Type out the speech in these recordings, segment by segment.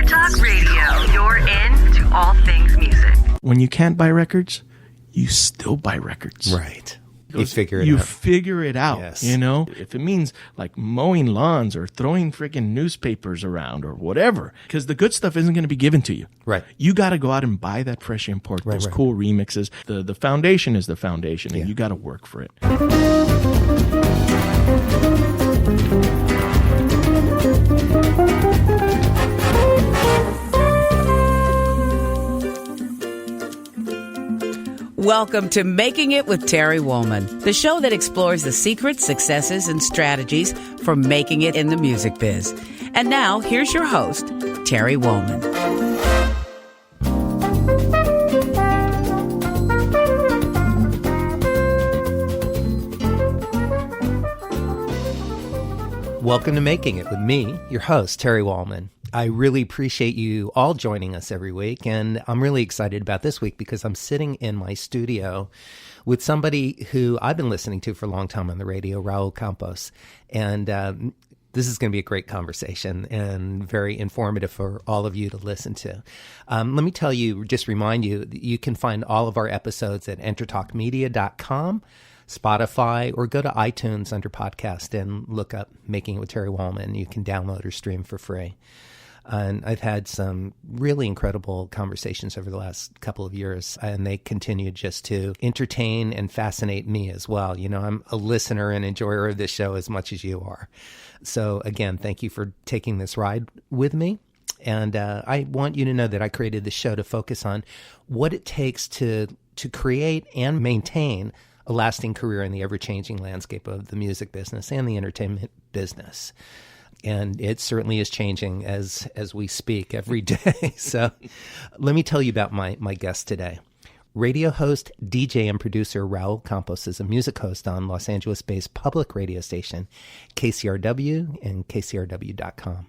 Talk Radio, you're in to all things music. When you can't buy records, you still buy records. Right. You figure it out. You figure it out, Yes. you know? If it means like mowing lawns or throwing freaking newspapers around or whatever, because the good stuff isn't going to be given to you. Right. You got to go out and buy that fresh import, those right. cool remixes. The foundation is the foundation, and you got to work for it. Welcome to Making It with Terry Woolman, the show that explores the secrets, successes, and strategies for making it in the music biz. And now, here's your host, Terry Woolman. Welcome to Making It with me, your host, Terry Woolman. I really appreciate you all joining us every week, and I'm really excited about this week because I'm sitting in my studio with somebody who I've been listening to for a long time on the radio, Raul Campos, and this is going to be a great conversation and very informative for all of you to listen to. Let me tell you, just remind you, you can find all of our episodes at entertalkmedia.com, Spotify, or go to iTunes under podcast and look up Making It with Terry Woolman. You can download or stream for free. And I've had some really incredible conversations over the last couple of years, and they continue just to entertain and fascinate me as well. You know, I'm a listener and enjoyer of this show as much as you are. So again, thank you for taking this ride with me. And I want you to know that I created this show to focus on what it takes to create and maintain a lasting career in the ever-changing landscape of the music business and the entertainment business. And it certainly is changing as we speak every day. So let me tell you about my guest today. Radio host, DJ, and producer Raul Campos is a music host on Los Angeles-based public radio station KCRW and KCRW.com.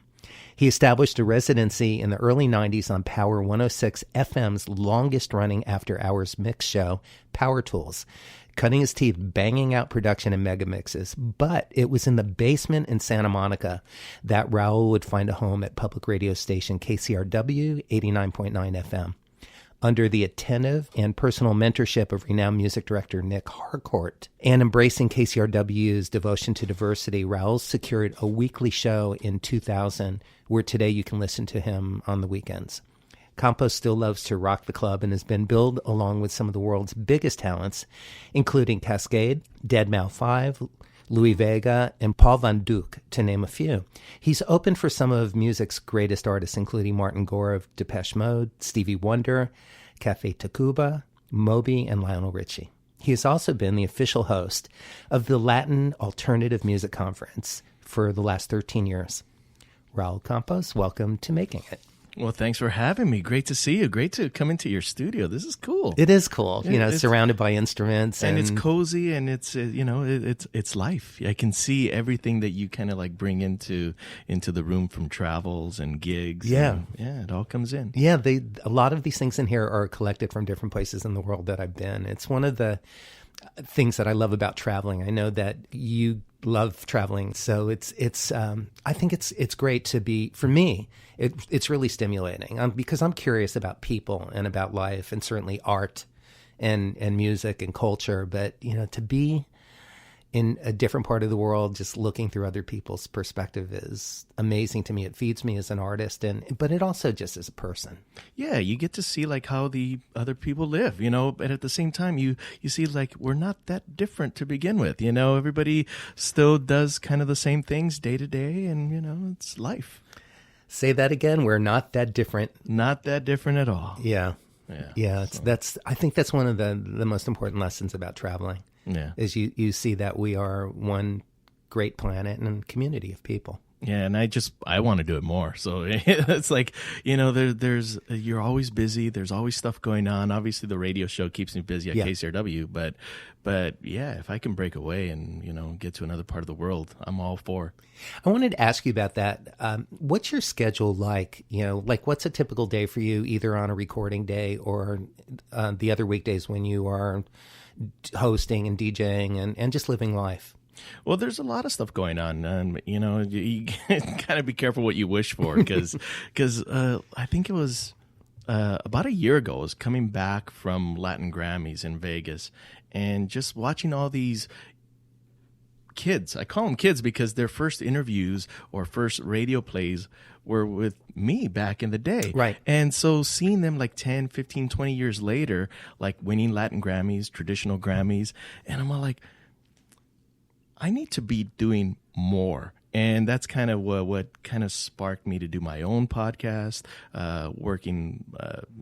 He established a residency in the early 90s on Power 106 FM's longest-running after-hours mix show, Power Tools, cutting his teeth banging out production and mega mixes. But it was in the basement in Santa Monica that Raul would find a home at public radio station KCRW 89.9 FM. Under the attentive and personal mentorship of renowned music director Nic Harcourt and embracing KCRW's devotion to diversity, Raul secured a weekly show in 2000 where today you can listen to him on the weekends. Campos still loves to rock the club and has been billed along with some of the world's biggest talents, including Kaskade, deadmau5, Louie Vega, and Paul Van Dyk, to name a few. He's opened for some of music's greatest artists, including Martin Gore of Depeche Mode, Stevie Wonder, Cafe Tacuba, Moby, and Lionel Richie. He has also been the official host of the Latin Alternative Music Conference for the last 13 years. Raul Campos, welcome to Making It. Well, thanks for having me. Great to see you. Great to come into your studio. This is cool. It is cool. You know, surrounded by instruments. And it's cozy, and it's, it's life. I can see everything that you kind of like bring into the room from travels and gigs. Yeah. And, it all comes in. Yeah, a lot of these things in here are collected from different places in the world that I've been. It's one of the things that I love about traveling. I know that you love traveling, so it's I think it's great to be, for me, it's really stimulating because I'm curious about people and about life and certainly art and music and culture. But you know, to be in a different part of the world, just looking through other people's perspective is amazing to me. It feeds me as an artist, but it also just as a person. Yeah, you get to see like how the other people live, you know, but at the same time, you see like we're not that different to begin with, you know. Everybody still does kind of the same things day to day, and you know, it's life. Say that again. We're not that different. Not that different at all. Yeah. I think that's one of the most important lessons about traveling. Yeah, is you see that we are one great planet and community of people. Yeah, and I want to do it more. So it's like, you know, there's you're always busy. There's always stuff going on. Obviously, the radio show keeps me busy at KCRW, but yeah, if I can break away and, you know, get to another part of the world, I'm all for. I wanted to ask you about that. What's your schedule like? You know, like what's a typical day for you, either on a recording day or the other weekdays when you are hosting and DJing and just living life? Well, there's a lot of stuff going on, and you kind of be careful what you wish for, because I think it was about a year ago. I was coming back from Latin Grammys in Vegas, and just watching all these kids. I call them kids because their first interviews or first radio plays were with me back in the day. Right. And so seeing them like 10, 15, 20 years later, like winning Latin Grammys, traditional Grammys, and I'm all like, I need to be doing more. And that's kind of what kind of sparked me to do my own podcast, working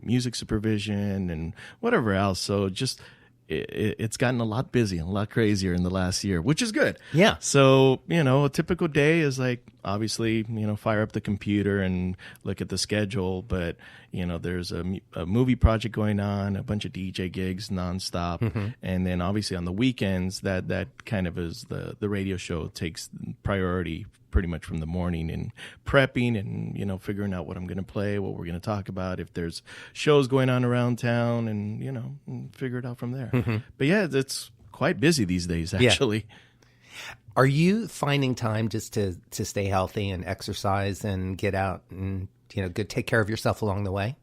music supervision and whatever else. So just it's gotten a lot busy and a lot crazier in the last year, which is good. Yeah. So, a typical day is like, obviously, fire up the computer and look at the schedule. But, there's a movie project going on, a bunch of DJ gigs nonstop. Mm-hmm. And then obviously on the weekends, that kind of is the radio show takes priority pretty much from the morning, and prepping and, figuring out what I'm going to play, what we're going to talk about, if there's shows going on around town, and, and figure it out from there. Mm-hmm. But yeah, it's quite busy these days, actually. Yeah. Are you finding time just to stay healthy and exercise and get out and, take care of yourself along the way?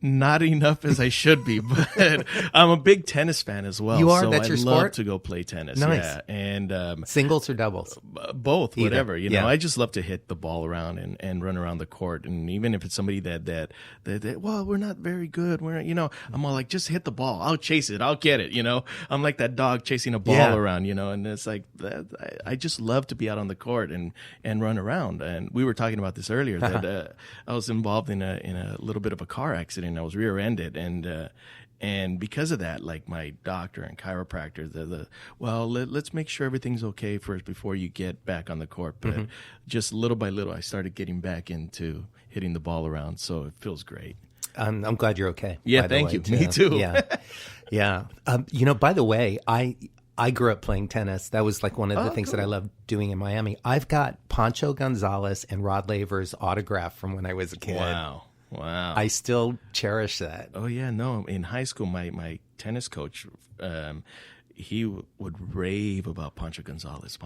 Not enough as I should be, but I'm a big tennis fan as well. You are? So That's your sport? I love sport? to go play tennis. Nice. Yeah. And singles or doubles? Both, Either. whatever. Yeah. I just love to hit the ball around and run around the court. And even if it's somebody that well, we're not very good. I'm all like, just hit the ball. I'll chase it. I'll get it. I'm like that dog chasing a ball around. And it's like I just love to be out on the court and run around. And we were talking about this earlier that I was involved in a little bit of a car accident. I was rear-ended. And because of that, like my doctor and chiropractor, let's make sure everything's okay first before you get back on the court. But just little by little, I started getting back into hitting the ball around. So it feels great. I'm glad you're okay. Yeah, thank you. Me too. Yeah. Yeah. By the way, I grew up playing tennis. That was like one of the things that I loved doing in Miami. I've got Pancho Gonzalez and Rod Laver's autograph from when I was a kid. Wow. I still cherish that. Oh, yeah. No, in high school, my tennis coach, he would rave about Pancho Gonzalez,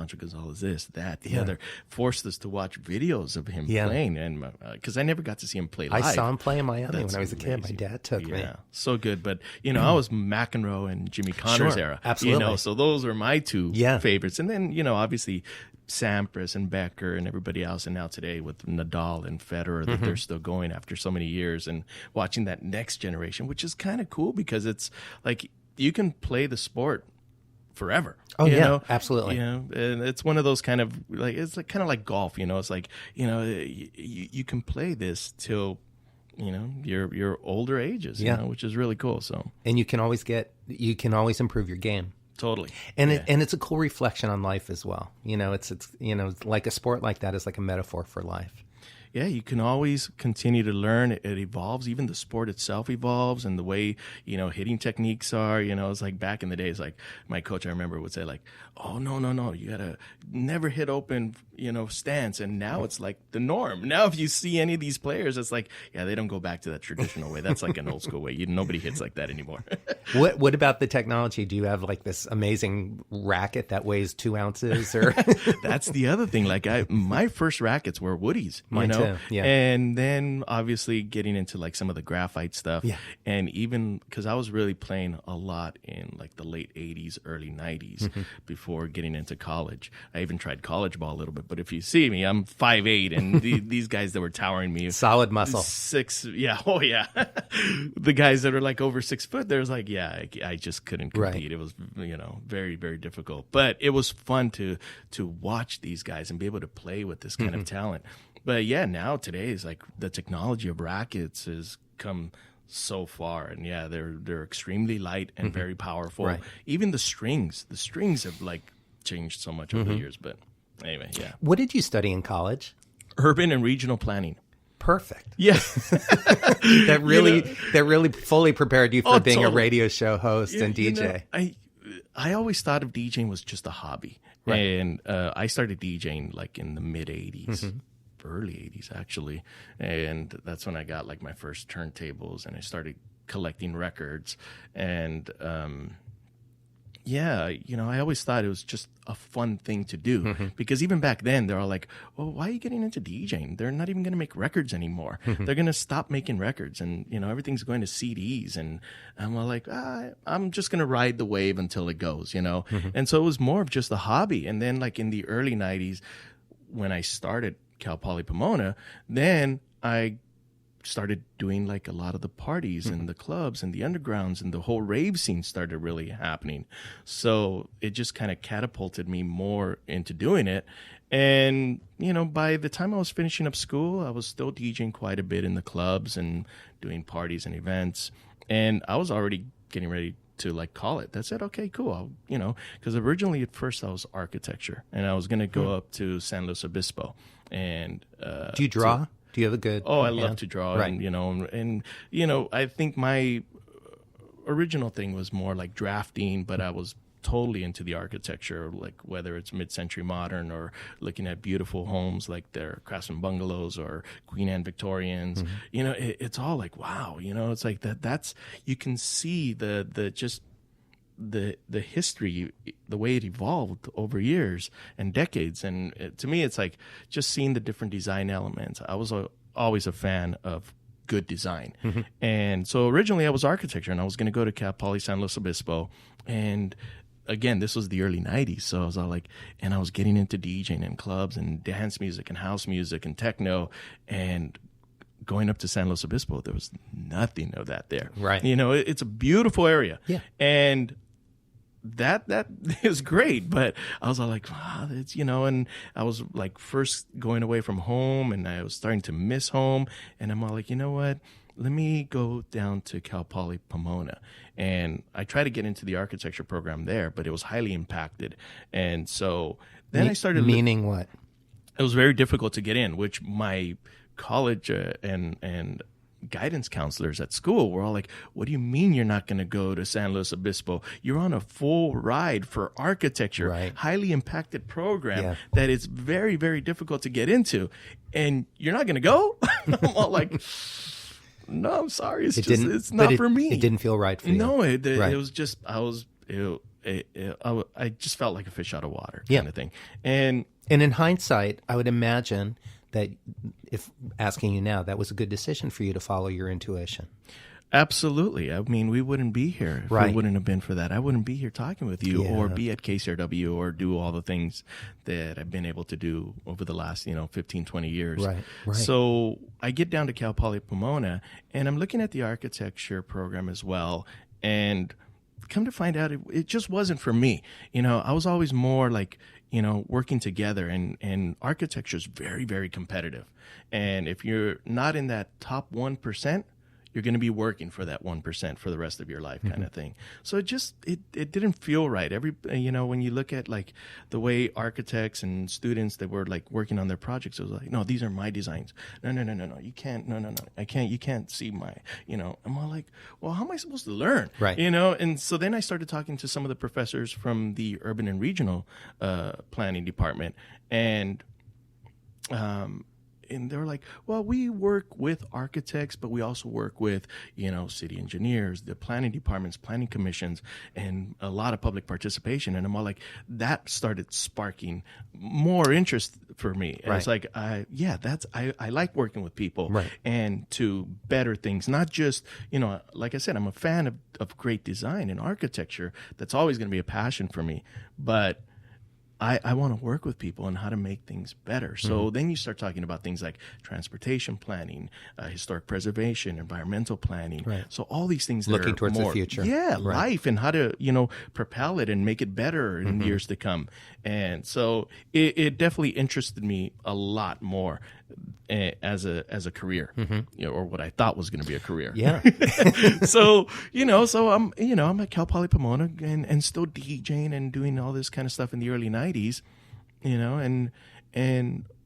this, that, the other. Forced us to watch videos of him playing, and because I never got to see him play live. I saw him play in Miami That's when I was a kid. My dad took me. Yeah, so good. But, I was McEnroe and Jimmy Connors era. Absolutely. So those are my two favorites. And then, obviously Sampras and Becker and everybody else. And now today with Nadal and Federer, that they're still going after so many years, and watching that next generation, which is kind of cool because it's like you can play the sport forever. Oh, yeah, absolutely. And it's one of those kind of like, it's like kind of like golf, it's like, you can play this till, your older ages, which is really cool. So, and you can always improve your game. Totally. And it's a cool reflection on life as well. It's like a sport like that is like a metaphor for life. Yeah, you can always continue to learn. It evolves. Even the sport itself evolves, and the way, hitting techniques are. It's like back in the days, like my coach, I remember, would say like, oh, no, you got to never hit open, stance. And now it's like the norm. Now if you see any of these players, it's like, yeah, they don't go back to that traditional way. That's like an old school way. Nobody hits like that anymore. What about the technology? Do you have like this amazing racket that weighs 2 ounces? Or That's the other thing. Like my first rackets were Woody's. Mine too. Yeah. And then obviously getting into like some of the graphite stuff. Yeah. And even because I was really playing a lot in like the late 80s, early 90s before getting into college. I even tried college ball a little bit. But if you see me, I'm 5'8", and these guys that were towering me. Solid muscle. 6. Yeah. Oh, yeah. The guys that are like over 6 foot, there's like, yeah, I just couldn't compete. Right. It was, very, very difficult. But it was fun to watch these guys and be able to play with this kind of talent. But yeah, now today is like the technology of rackets has come so far, and yeah, they're extremely light and very powerful. Right. Even the strings have like changed so much over the years. But anyway, yeah. What did you study in college? Urban and regional planning. Perfect. Yeah. That really fully prepared you for being a totally. radio show host and DJ. I always thought of DJing was just a hobby. Right. And I started DJing like in the mid 80s. Early 80s actually, and that's when I got like my first turntables, and I started collecting records, and Yeah, I always thought it was just a fun thing to do because even back then they're all like, well, why are you getting into DJing? They're not even going to make records anymore. They're going to stop making records and, everything's going to CDs. And I'm all like, I'm just going to ride the wave until it goes, And so it was more of just a hobby. And then like in the early 90s, when I started Cal Poly Pomona, then I started doing like a lot of the parties and the clubs and the undergrounds, and the whole rave scene started really happening. So it just kind of catapulted me more into doing it. And, by the time I was finishing up school, I was still DJing quite a bit in the clubs and doing parties and events. And I was already getting ready to like call it. That's it. Okay, cool. Because originally at first I was architecture and I was going to go up to San Luis Obispo. And do you draw? Do you have a good? Oh, I love to draw, right. and I think my original thing was more like drafting, but I was totally into the architecture, like whether it's mid-century modern or looking at beautiful homes like their Craftsman bungalows or Queen Anne Victorians. It's all like, wow, it's like that's you can see the history, the way it evolved over years and decades. And to me, it's like just seeing the different design elements. I was always a fan of good design. And so originally I was architecture and I was going to go to Cal Poly San Luis Obispo. And again, this was the early 90s. So I was all like, and I was getting into DJing and clubs and dance music and house music and techno. And going up to San Luis Obispo, there was nothing of that there. Right. It's a beautiful area. Yeah. And that is great, but I was all like, wow, it's, and I was like first going away from home and I was starting to miss home. And I'm all like, you know what? Let me go down to Cal Poly Pomona. And I tried to get into the architecture program there, but it was highly impacted. And so then I started... Meaning what? It was very difficult to get in, which my college and guidance counselors at school were all like, what do you mean you're not going to go to San Luis Obispo? You're on a full ride for architecture, right. Highly impacted program that it's very, very difficult to get into. And you're not going to go? I'm all like... No, I'm sorry. It's not for me. It didn't feel right for you. No, it was just, I just felt like a fish out of water kind of thing. And in hindsight, I would imagine that if asking you now, that was a good decision for you to follow your intuition. Absolutely. I mean, we wouldn't be here if it wouldn't have been for that. I wouldn't be here talking with you or be at KCRW or do all the things that I've been able to do over the last, 15, 20 years. Right. So I get down to Cal Poly Pomona and I'm looking at the architecture program as well. And come to find out, it just wasn't for me. I was always more like, working together and architecture is very, very competitive. And if you're not in that top 1%, you're going to be working for that 1% for the rest of your life kind of thing. So it didn't feel right. When you look at like the way architects and students that were like working on their projects, it was like, no, these are my designs. No, you can't. No, I can't. You can't see my, I'm all like, well, how am I supposed to learn? Right. And so then I started talking to some of the professors from the urban and regional planning department and they were like, well, we work with architects, but we also work with, city engineers, the planning departments, planning commissions, and a lot of public participation. And I'm all like, that started sparking more interest for me. And it's like, I like working with people and to better things, not just, like I said, I'm a fan of great design and architecture. That's always going to be a passion for me. But I want to work with people on how to make things better. So then you start talking about things like transportation planning, historic preservation, environmental planning. Right. So all these things that looking are towards more, the future. Yeah, life and how to, propel it and make it better in years to come. And so it definitely interested me a lot more as a career, or what I thought was going to be a career. Yeah. So I'm at Cal Poly Pomona and still DJing and doing all this kind of stuff in the early 90s, and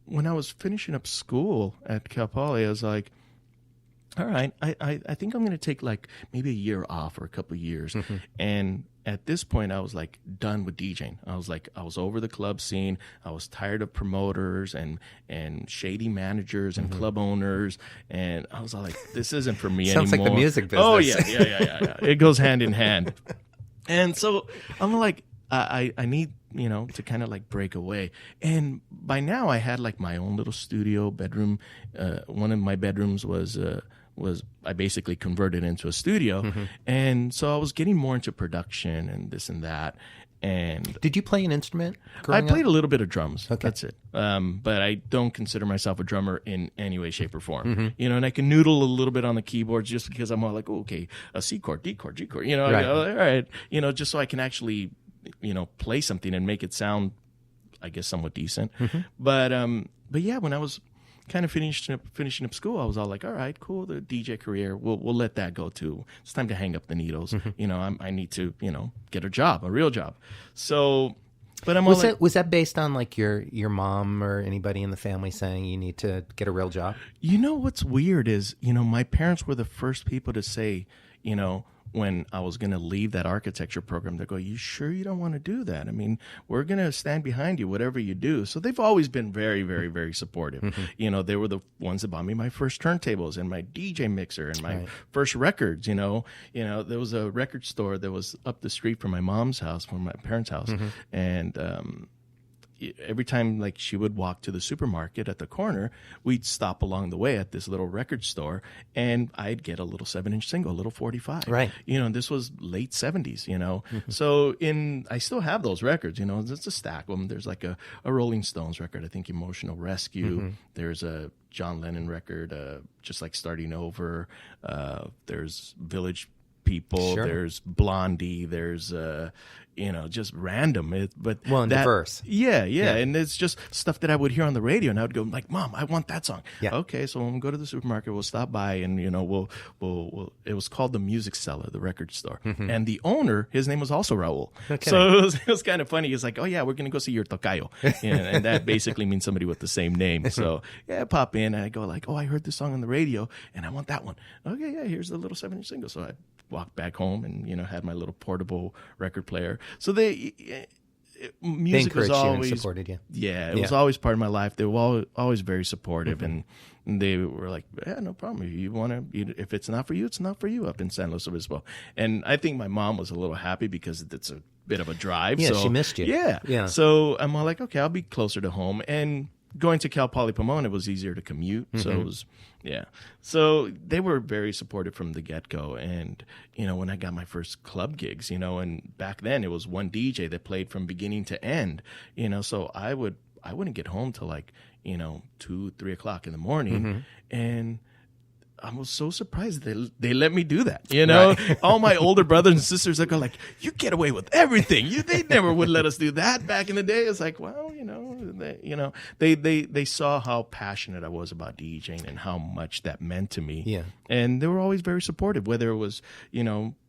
when I was finishing up school at Cal Poly, I was like, all right, I think I'm going to take like maybe a year off or a couple of years. And at this point, I was like done with DJing. I was over the club scene. I was tired of promoters and shady managers and club owners. And I was like, this isn't for me anymore. Sounds like the music business. Oh, yeah. It goes hand in hand. And so I'm like, I need, to kind of like break away. And by now I had like my own little studio bedroom. One of my bedrooms was I basically converted into a studio. And so I was getting more into production and this and that. And did you play an instrument I growing played up? a little bit of drums. Okay. That's it. But I don't consider myself a drummer in any way, shape, or form. And I can noodle a little bit on the keyboards just because I'm all like, okay, a C chord, D chord, G chord. I go, all right, just so I can actually, play something and make it sound, I guess, somewhat decent. But yeah, when I was kind of finishing up school, I was all like, all right, cool, the DJ career, we'll let that go too. It's time to hang up the needles. I need to, get a real job. So, but I'm was that based on like your mom or anybody in the family saying you need to get a real job? What's weird is, my parents were the first people to say, when I was going to leave that architecture program, they go, you sure you don't want to do that? I mean, we're going to stand behind you, whatever you do. So they've always been very, very, very supportive. They were the ones that bought me my first turntables and my DJ mixer and my first records, there was a record store that was up the street from my mom's house, from my parents' house. And, every time like she would walk to the supermarket at the corner, we'd stop along the way at this little record store and I'd get a little 7-inch single, a little 45. Right. And this was late 70s, So I still have those records, it's a stack of them. There's like a Rolling Stones record, I think Emotional Rescue. There's a John Lennon record, Just Like Starting Over. There's Village People. Sure. There's Blondie. There's just random, diverse. Yeah, and it's just stuff that I would hear on the radio, and I would go like, "Mom, I want that song." Yeah. Okay, so when we go to the supermarket, we'll stop by, and we'll. It was called the Music Cellar, the record store, and the owner, his name was also Raul. Okay. So it was kind of funny. He's like, "Oh yeah, we're gonna go see your tocayo," and that basically means somebody with the same name. So yeah, I pop in and I go like, "Oh, I heard this song on the radio, and I want that one." Okay, yeah, here's the little 7-inch single. So I walked back home and had my little portable record player. So music was always and supported you. Yeah, it was always part of my life. They were always very supportive, and they were like, "Yeah, no problem. If you want to, if it's not for you, it's not for you." Up in San Luis Obispo, and I think my mom was a little happy because it's a bit of a drive. Yeah, so, she missed you. Yeah. So I'm all like, okay, I'll be closer to home, and going to Cal Poly Pomona, it was easier to commute. So it was, So they were very supportive from the get-go. And, when I got my first club gigs, and back then it was one DJ that played from beginning to end, so I wouldn't get home till like, 2-3 o'clock in the morning. And I was so surprised they let me do that. Right. All my older brothers and sisters that go like, "You get away with everything. They never would let us do that back in the day." It's like, well, they saw how passionate I was about DJing and how much that meant to me. Yeah. And they were always very supportive, whether it was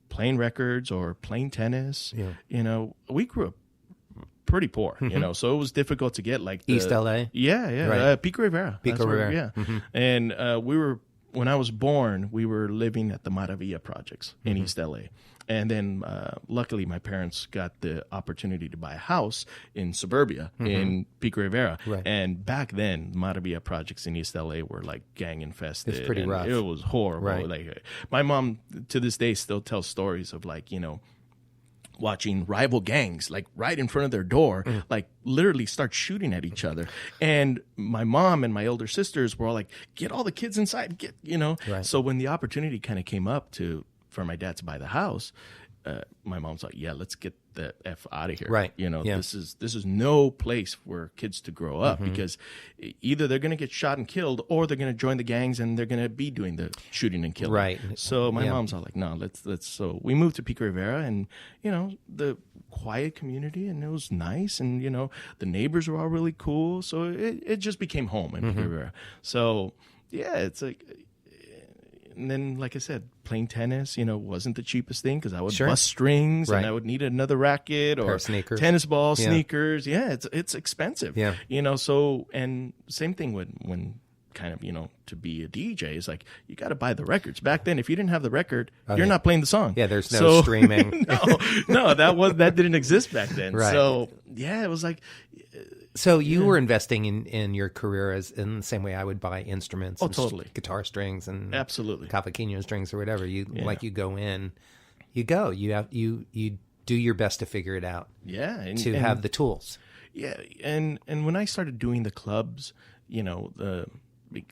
playing records or playing tennis. Yeah. We grew up pretty poor, so it was difficult to get like East LA. Yeah. Right. Pico Rivera. Pico That's Rivera. Yeah. And when I was born, we were living at the Maravilla projects in East LA. And then luckily my parents got the opportunity to buy a house in suburbia in Pico Rivera. Right. And back then, Maravilla projects in East LA were like gang infested. It's pretty rough. It was horrible. Right. Like my mom to this day still tells stories of like, watching rival gangs like right in front of their door, like literally start shooting at each other. And my mom and my older sisters were all like, "Get all the kids inside, Right. So when the opportunity kind of came up for my dad to buy the house, my mom's like, "Yeah, let's get the F out of here." Right. Yeah. This is no place for kids to grow up because either they're going to get shot and killed or they're going to join the gangs and they're going to be doing the shooting and killing. Right. So my mom's all like, "No, let's." So we moved to Pico Rivera, and the quiet community, and it was nice, and the neighbors were all really cool. So it just became home in Pico Rivera. So yeah, it's like. And then, like I said, playing tennis, wasn't the cheapest thing because I would bust strings and I would need another racket or sneakers. Tennis ball, sneakers. Yeah, it's expensive. Yeah. So, and same thing when kind of, to be a DJ is like, you got to buy the records. Back then, if you didn't have the record, you're not playing the song. Yeah, there's no streaming. no, that didn't exist back then. Right. So, yeah, it was like... So you were investing in your career as in the same way I would buy instruments. Oh, and totally. Guitar strings and Absolutely. cavaquinho strings or whatever. You go in, you go. You do your best to figure it out. Yeah. And have the tools. Yeah. And when I started doing the clubs,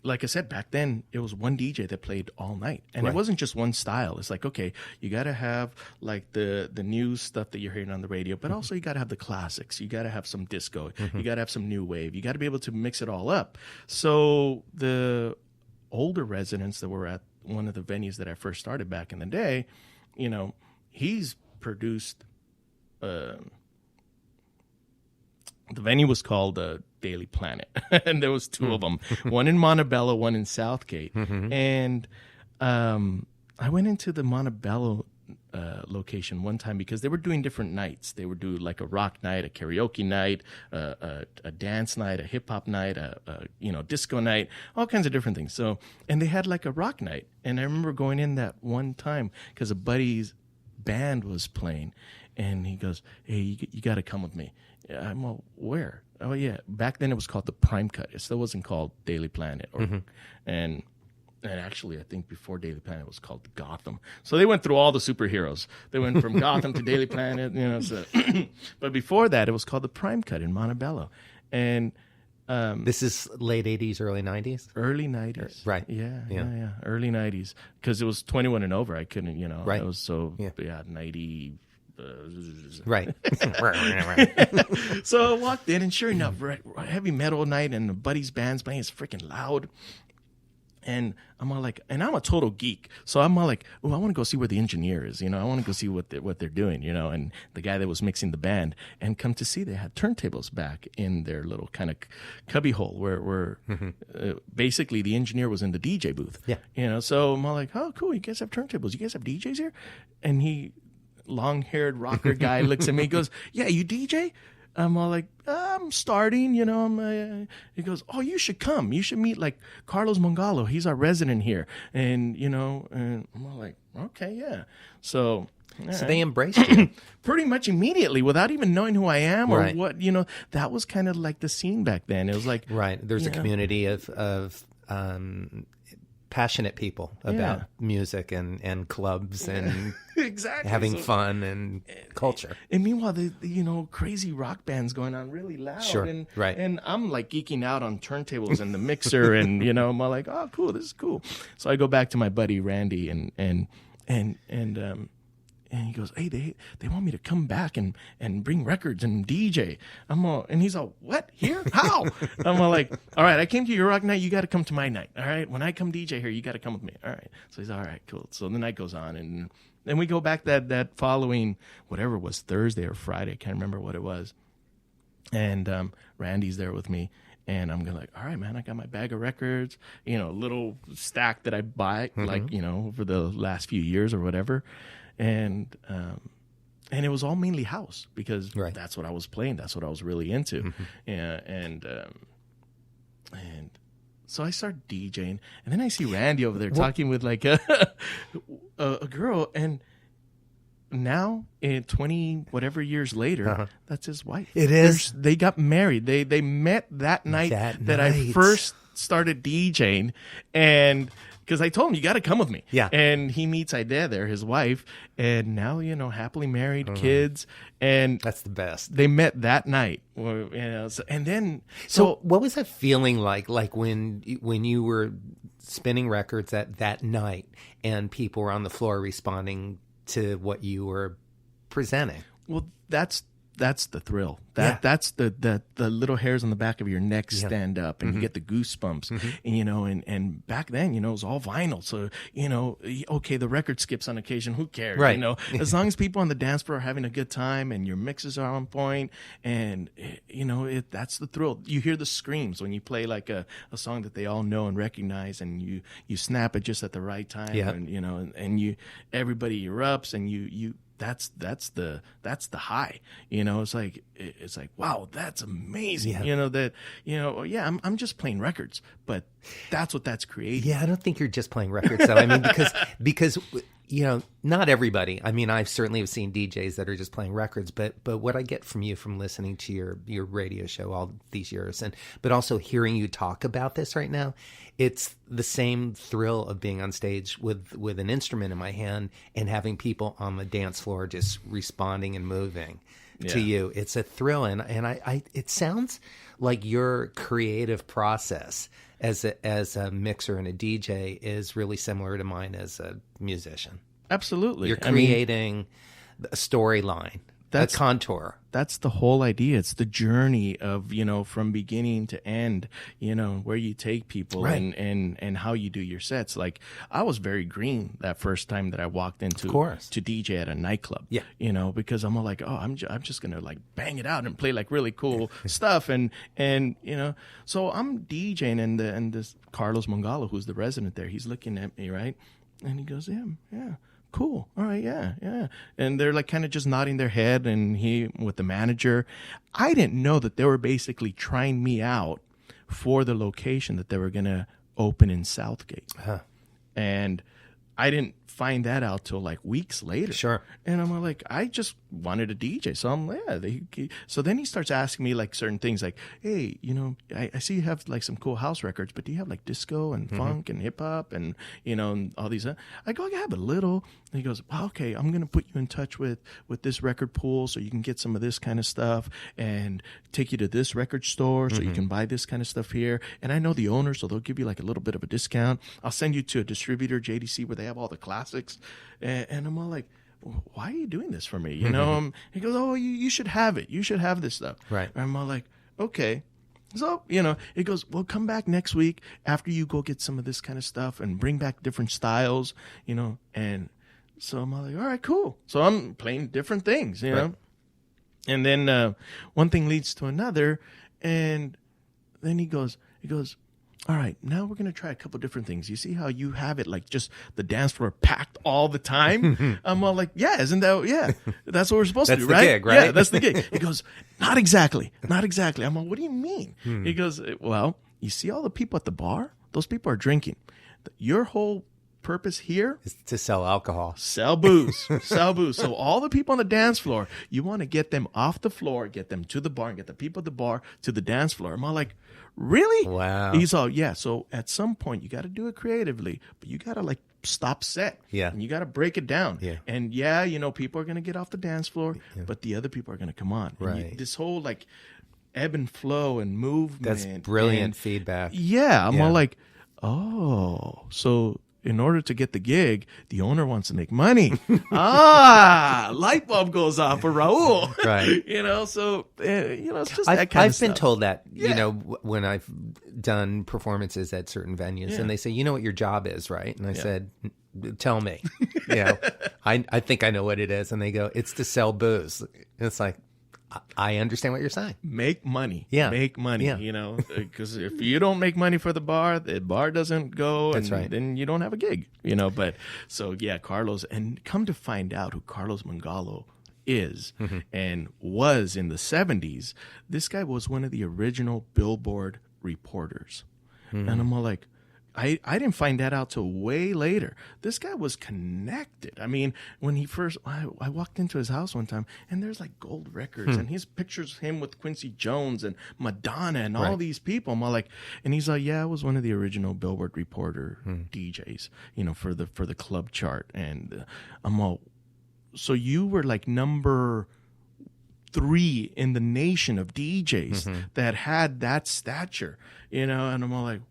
like I said, back then it was one DJ that played all night, and it wasn't just one style. It's like, okay, you got to have like the new stuff that you're hearing on the radio, but also you got to have the classics. You got to have some disco. You got to have some new wave. You got to be able to mix it all up. So the older residents that were at one of the venues that I first started back in the day, he's produced. The venue was called Daily Planet, and there was two of them, one in Montebello, one in Southgate. And I went into the Montebello location one time because they were doing different nights. They would do like a rock night, a karaoke night, a dance night, a hip hop night, a disco night, all kinds of different things. So, and they had like a rock night, and I remember going in that one time because a buddy's band was playing, and he goes, "Hey, you got to come with me." I'm all, where? Oh yeah, back then it was called the Prime Cut. It still wasn't called Daily Planet, and actually I think before Daily Planet it was called Gotham. So they went through all the superheroes. They went from Gotham to Daily Planet, So, but before that it was called the Prime Cut in Montebello, and this is late 80s, early 90s? Early 90s. Right. Yeah. Early 90s, because it was 21 and over. I couldn't, Right. It was so 90. Right. So I walked in, and sure enough, heavy metal night, and the buddy's band's playing. It's freaking loud, and I'm all like, and I'm a total geek, so I'm all like, oh, I want to go see where the engineer is. I want to go see what they're doing. And the guy that was mixing the band, and come to see they had turntables back in their little kind of cubby hole where basically the engineer was in the DJ booth. Yeah. So I'm all like, oh, cool, you guys have turntables, you guys have DJs here, and he. Long-haired rocker guy looks at me. He goes, "Yeah, you DJ?" I'm all like, "I'm starting." He goes, "Oh, you should come. You should meet like Carlos Mongalo. He's our resident here." And and I'm all like, "Okay, yeah." So they embraced you pretty much immediately without even knowing who I am or Right. what. That was kind of like the scene back then. It was like There's a community of passionate people about music and clubs and exactly having fun and culture. And meanwhile, the crazy rock bands going on really loud. Sure, and, right. And I'm like geeking out on turntables and the mixer, and I'm all like, oh, cool, this is cool. So I go back to my buddy Randy, and he goes, hey, they want me to come back and bring records and DJ. And he's all, what? Here? How? I'm all like, all right, I came to your rock night. You got to come to my night. All right. When I come DJ here, you got to come with me. All right. So he's all right, cool. So the night goes on, and then we go back that following, whatever it was, Thursday or Friday. I can't remember what it was. And Randy's there with me. And I'm going like, all right, man, I got my bag of records, a little stack that I buy, over the last few years or whatever. And it was all mainly house because that's what I was playing. That's what I was really into. And so I start DJing, and then I see Randy over there talking with like a girl, and now in 20 whatever years later, that's his wife. It is. They got married. They met that night that I first started DJing, and because I told him, you got to come with me. Yeah. And he meets Ida there, his wife, and now, happily married, kids. And that's the best. They met that night. And then. So what was that feeling like when you were spinning records at that night and people were on the floor responding to what you were presenting? Well, that's the thrill. That's the little hairs on the back of your neck stand up, and you get the goosebumps. And back then, it was all vinyl. So, okay, the record skips on occasion. Who cares? Right. As long as people on the dance floor are having a good time and your mixes are on point, and that's the thrill. You hear the screams when you play like a song that they all know and recognize, and you snap it just at the right time. Yeah. And everybody erupts, and you. That's the high, it's like, wow, that's amazing. I'm just playing records, but that's what that's creating. Yeah, I don't think you're just playing records though. I mean, because not everybody. I mean, I certainly have seen DJs that are just playing records, but what I get from you from listening to your radio show all these years, but also hearing you talk about this right now, it's the same thrill of being on stage with an instrument in my hand and having people on the dance floor just responding and moving to you. It's a thrill, and I it sounds like your creative process as a mixer and a DJ is really similar to mine as a musician. Absolutely. You're creating a storyline, a contour. That's the whole idea. It's the journey of, from beginning to end, where you take people and how you do your sets. Like, I was very green that first time that I walked into to DJ at a nightclub. Yeah. Because I'm all like, I'm just going to like bang it out and play like really cool stuff. And so I'm DJing and this Carlos Mongalo, who's the resident there, he's looking at me, right? And he goes, yeah. Cool. All right. Yeah. And they're like kind of just nodding their head, and he with the manager. I didn't know that they were basically trying me out for the location that they were going to open in Southgate. And I didn't find that out till like weeks later. Sure. And I'm like, I just wanted a DJ. So I'm like, so then he starts asking me like certain things like, hey, I see you have like some cool house records, but do you have like disco and funk and hip hop and, and all these? I go, I have a little. And he goes, well, okay, I'm going to put you in touch with this record pool so you can get some of this kind of stuff and take you to this record store so you can buy this kind of stuff here. And I know the owner, so they'll give you like a little bit of a discount. I'll send you to a distributor, JDC, where they have all the classics. And I'm all like, why are you doing this for me? He goes, oh, you should have it. You should have this stuff. Right. And I'm all like, okay. So, he goes, well, come back next week after you go get some of this kind of stuff and bring back different styles, and so I'm all like, all right, cool. So I'm playing different things, know. And then one thing leads to another, and then he goes, all right, now we're going to try a couple different things. You see how you have it like just the dance floor packed all the time? I'm all like, isn't that, that's what we're supposed to do, right? That's the gig, right? Yeah, that's the gig. He goes, not exactly. I'm like, what do you mean? He goes, well, you see all the people at the bar? Those people are drinking. Your whole purpose here is to sell alcohol. Sell booze. So all the people on the dance floor, you want to get them off the floor, get them to the bar, and get the people at the bar to the dance floor. I'm all like, really? Wow. He's all, so at some point you got to do it creatively, but you got to like stop set. Yeah. And you got to break it down. Yeah. And people are going to get off the dance floor, but the other people are going to come on. Right. This whole like ebb and flow and movement. That's brilliant feedback. Yeah. I'm all like, so in order to get the gig, the owner wants to make money. Light bulb goes off for Raul. Right. So, it's just that kind of I've stuff. been told that, when I've done performances at certain venues, and they say, you know what your job is, right? And I said, tell me. I think I know what it is. And they go, it's to sell booze. And it's like, I understand what you're saying. Make money. Yeah. Make money, because if you don't make money for the bar doesn't go. That's right. Then you don't have a gig, But so, Carlos, and come to find out who Carlos Mongalo is and was in the 70s, this guy was one of the original Billboard reporters. And I'm all like, I didn't find that out till way later. This guy was connected. I mean, when he first, I walked into his house one time, and there's like gold records, and his pictures him with Quincy Jones and Madonna and all these people. I'm all like, and he's like, I was one of the original Billboard reporter DJs, for the club chart, and I'm all, so you were like number 3 in the nation of DJs that had that stature, and I'm all like,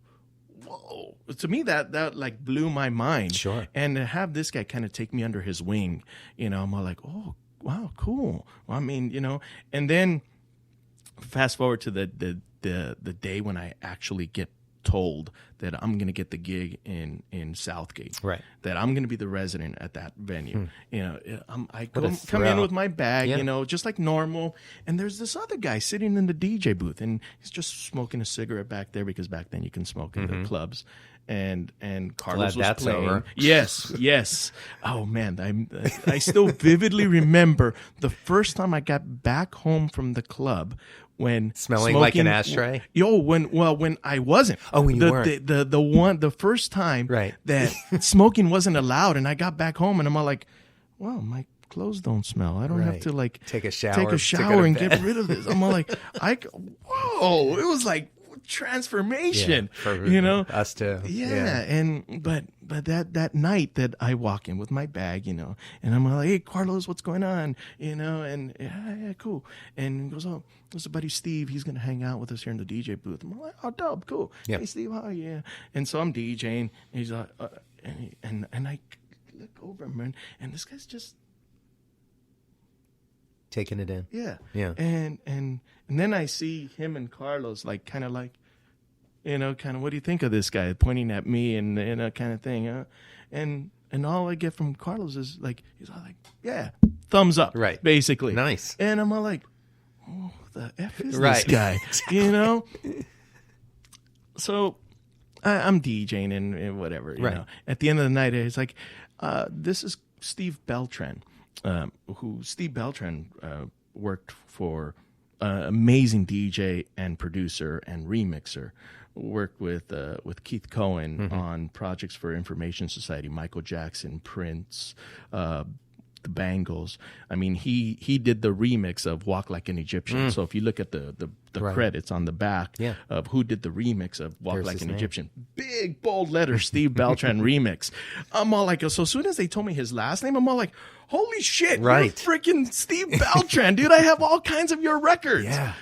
whoa. To me, that like blew my mind. Sure. And to have this guy kind of take me under his wing, I'm all like, oh, wow, cool. Well, I mean, and then fast forward to the day when I actually get told that I'm going to get the gig in Southgate. Right. That I'm going to be the resident at that venue. I come in with my bag, just like normal. And there's this other guy sitting in the DJ booth, and he's just smoking a cigarette back there because back then you can smoke in the clubs. and Carlos Glad was that's playing. over. Yes. Oh man, I still vividly remember the first time I got back home from the club when Smelling like an ashtray. When I wasn't. Oh, when you weren't. The first time Right. that smoking wasn't allowed, and I got back home, and I'm all like, well, my clothes don't smell. I don't have Right. to like Take a shower and to get rid of this. I'm all like, whoa! It was like transformation, for us too. But that night that I walk in with my bag, and I'm like, hey, Carlos, what's going on? And yeah, cool. And he goes, oh, this is buddy Steve. He's gonna hang out with us here in the DJ booth. I'm like, oh, dope, cool. Yep. Hey, Steve, how are you? And so I'm DJing. And he's like, and I look over him, and this guy's just taking it in. yeah. And then I see him and Carlos kind of, what do you think of this guy? Pointing at me and kind of thing. And all I get from Carlos is he's all like, yeah, thumbs up. Right. Basically. Nice. And I'm all like, oh, the F is Right. this guy? So I'm DJing and whatever, Right. At the end of the night, it's like, this is Steve Beltran. Steve Beltran worked for amazing DJ and producer and remixer. Worked with Keith Cohen on projects for Information Society, Michael Jackson, Prince, the Bangles. I mean, he did the remix of Walk Like an Egyptian. So if you look at the Right. credits on the back of who did the remix of Walk There's Like his an name. Egyptian, big bold letters, Steve Beltran remix. I'm all like, so as soon as they told me his last name, I'm all like, holy shit, Right. you're freaking Steve Beltran, dude. I have all kinds of your records. Yeah.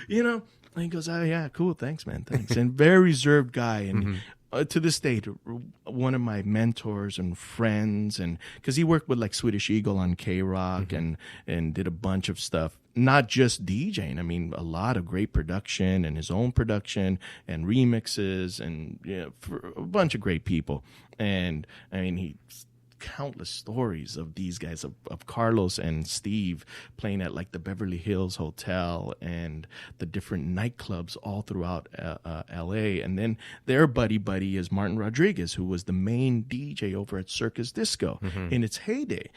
And he goes, oh, yeah, cool. Thanks, man. Thanks. And very reserved guy. And to this day, one of my mentors and friends. And because he worked with Swedish Egil on K-Rock and did a bunch of stuff, not just DJing. I mean, a lot of great production and his own production and remixes and for a bunch of great people. And I mean, he's countless stories of these guys, of Carlos and Steve playing at the Beverly Hills Hotel and the different nightclubs all throughout LA. And then their buddy is Martin Rodriguez, who was the main DJ over at Circus Disco in its heyday,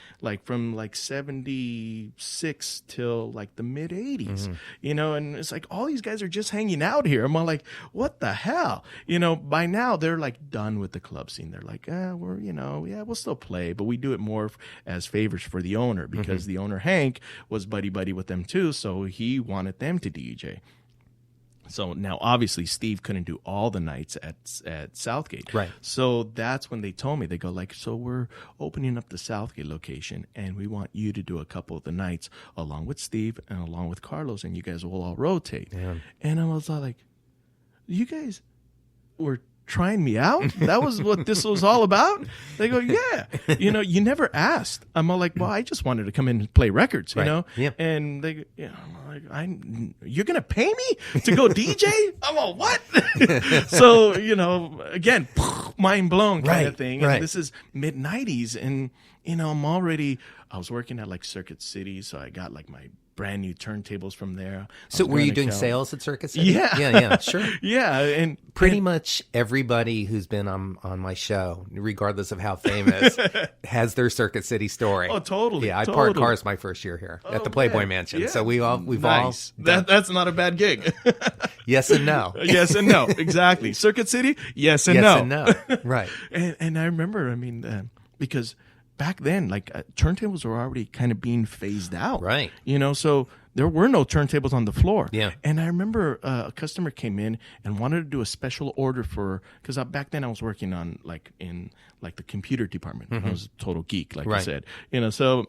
from 76 till the mid 80s, and it's like all these guys are just hanging out here. I'm all like, what the hell? By now they're done with the club scene. They're like, we'll still play, but we do it more as favors for the owner because the owner Hank was buddy with them too, so he wanted them to DJ. So now obviously Steve couldn't do all the nights at Southgate, right? So that's when they told me, they go so we're opening up the Southgate location and we want you to do a couple of the nights along with Steve and along with Carlos, and you guys will all rotate. Yeah. And I was all like, you guys were trying me out? That was what this was all about? They go, yeah. You never asked. I'm all like, well, I just wanted to come in and play records, Right. Yeah. And they, I'm like, you're going to pay me to go DJ? I'm all, what? So, again, mind blown kind of thing. And right. this is mid 90s. And, I was working at Circuit City. So I got my brand new turntables from there. So were you doing sales at Circuit City? Yeah. Yeah, sure. Yeah. And pretty much everybody who's been on my show, regardless of how famous, has their Circuit City story. Oh, totally. Yeah, I parked cars my first year here at the Playboy Mansion. Yeah. So we've nice. all that's not a bad gig. Yes and no. Yes and no. Exactly. Circuit City, yes and yes no. and no. Right. And I remember, because back then, turntables were already kind of being phased out. Right. So there were no turntables on the floor. Yeah. And I remember a customer came in and wanted to do a special order because back then I was working on in the computer department. I was a total geek, I said. So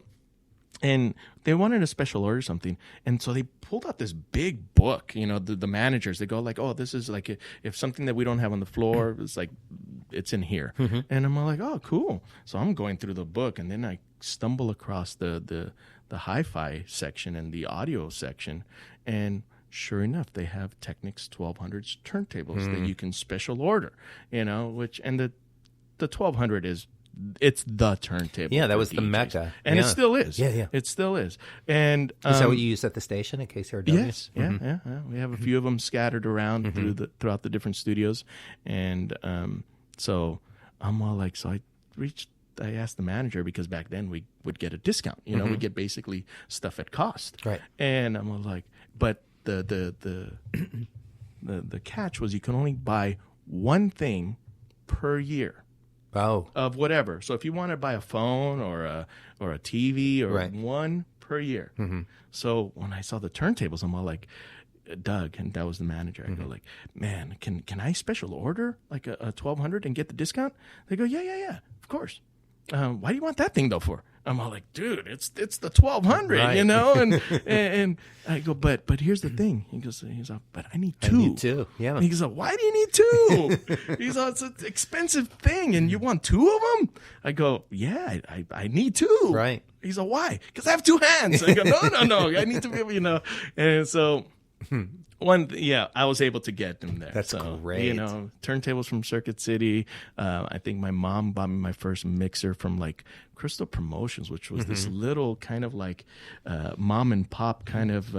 and they wanted a special order or something, and so they pulled out this big book. The managers, they go oh, this is if something that we don't have on the floor, it's in here. And I'm like, oh, cool. So I'm going through the book, and then I stumble across the hi-fi section and the audio section, and sure enough, they have Technics 1200s turntables that you can special order. Which and the 1200 is. It's the turntable. Yeah, that for was the DJs. mecca. And it still is. Yeah. It still is. And is that what you use at the station at KCRW? Yes. Yeah. We have a few of them scattered around throughout the different studios. And so I'm all like, so I asked the manager, because back then we would get a discount, you know, we get basically stuff at cost. Right. And I'm all like, but the catch was you can only buy one thing per year. Oh. Of whatever. So if you want to buy a phone or a TV or right. one per year. So when I saw the turntables, I'm all like, Doug, and that was the manager. I go like, man, can I special order like a 1200 and get the discount? They go, yeah, of course. Why do you want that thing though for? I'm all like, dude, it's the 1200, right. You know, and I go, but here's the thing. He's like, but I need two. I need two. Yeah. And he's like, why do you need two? He's like, it's an expensive thing, and you want two of them? I go, yeah, I need two. Right. He's like, why? Because I have two hands. I go, no, I need to be able, you know, and so. I was able to get them there. That's great. You know, turntables from Circuit City. I think my mom bought me my first mixer from like Crystal Promotions, which was this little kind of like mom and pop kind of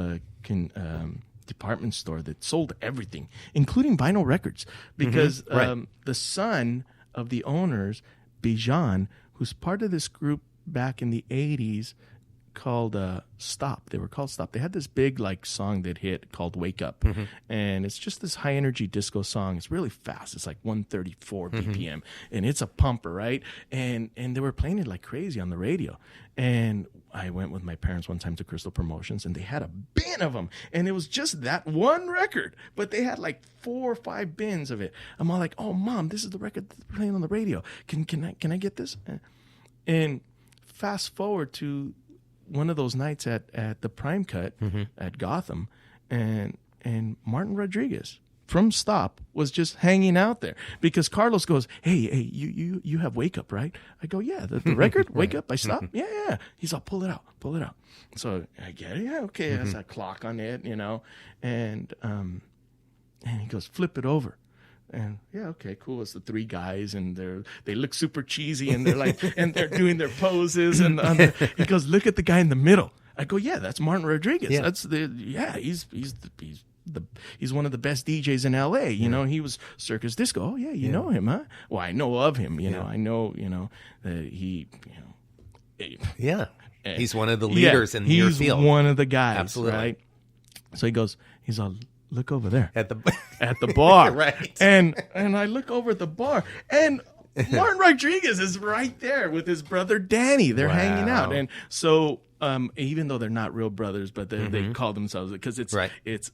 department store that sold everything, including vinyl records. Because the son of the owners, Vission, who's part of this group back in the 80s, called Stop. They were called Stop. They had this big like song that hit called Wake Up, and it's just this high energy disco song. It's really fast. It's like 134 BPM, and it's a pumper, right? And they were playing it like crazy on the radio. And I went with my parents one time to Crystal Promotions, and they had a bin of them, and it was just that one record, but they had like 4 or 5 bins of it. I'm all like, oh mom, this is the record that's playing on the radio. Can I get this? And fast forward to one of those nights at the Prime Cut at Gotham, and Martin Rodriguez from Stop was just hanging out there, because Carlos goes, hey, you have Wake Up, right? I go, yeah, the record Wake Up by Stop. Yeah. He's all, pull it out. So I get it. Yeah, okay. There's that clock on it, you know, and he goes, flip it over. And yeah, okay, cool. It's the 3 guys, and they look super cheesy, and they're like, and they're doing their poses. And he goes, look at the guy in the middle. I go, yeah, that's Martin Rodriguez. Yeah. He's one of the best DJs in LA. You know, he was Circus Disco. Oh yeah, you know him, huh? Well, I know of him. You know, I know. You know, he. You know. Yeah, he's one of the leaders in your field. He's one of the guys. Absolutely. Right. So he's all, look over there at the bar. Right. And I look over at the bar, and Martin Rodriguez is right there with his brother Danny. They're hanging out. And so even though they're not real brothers, but they call themselves, because it's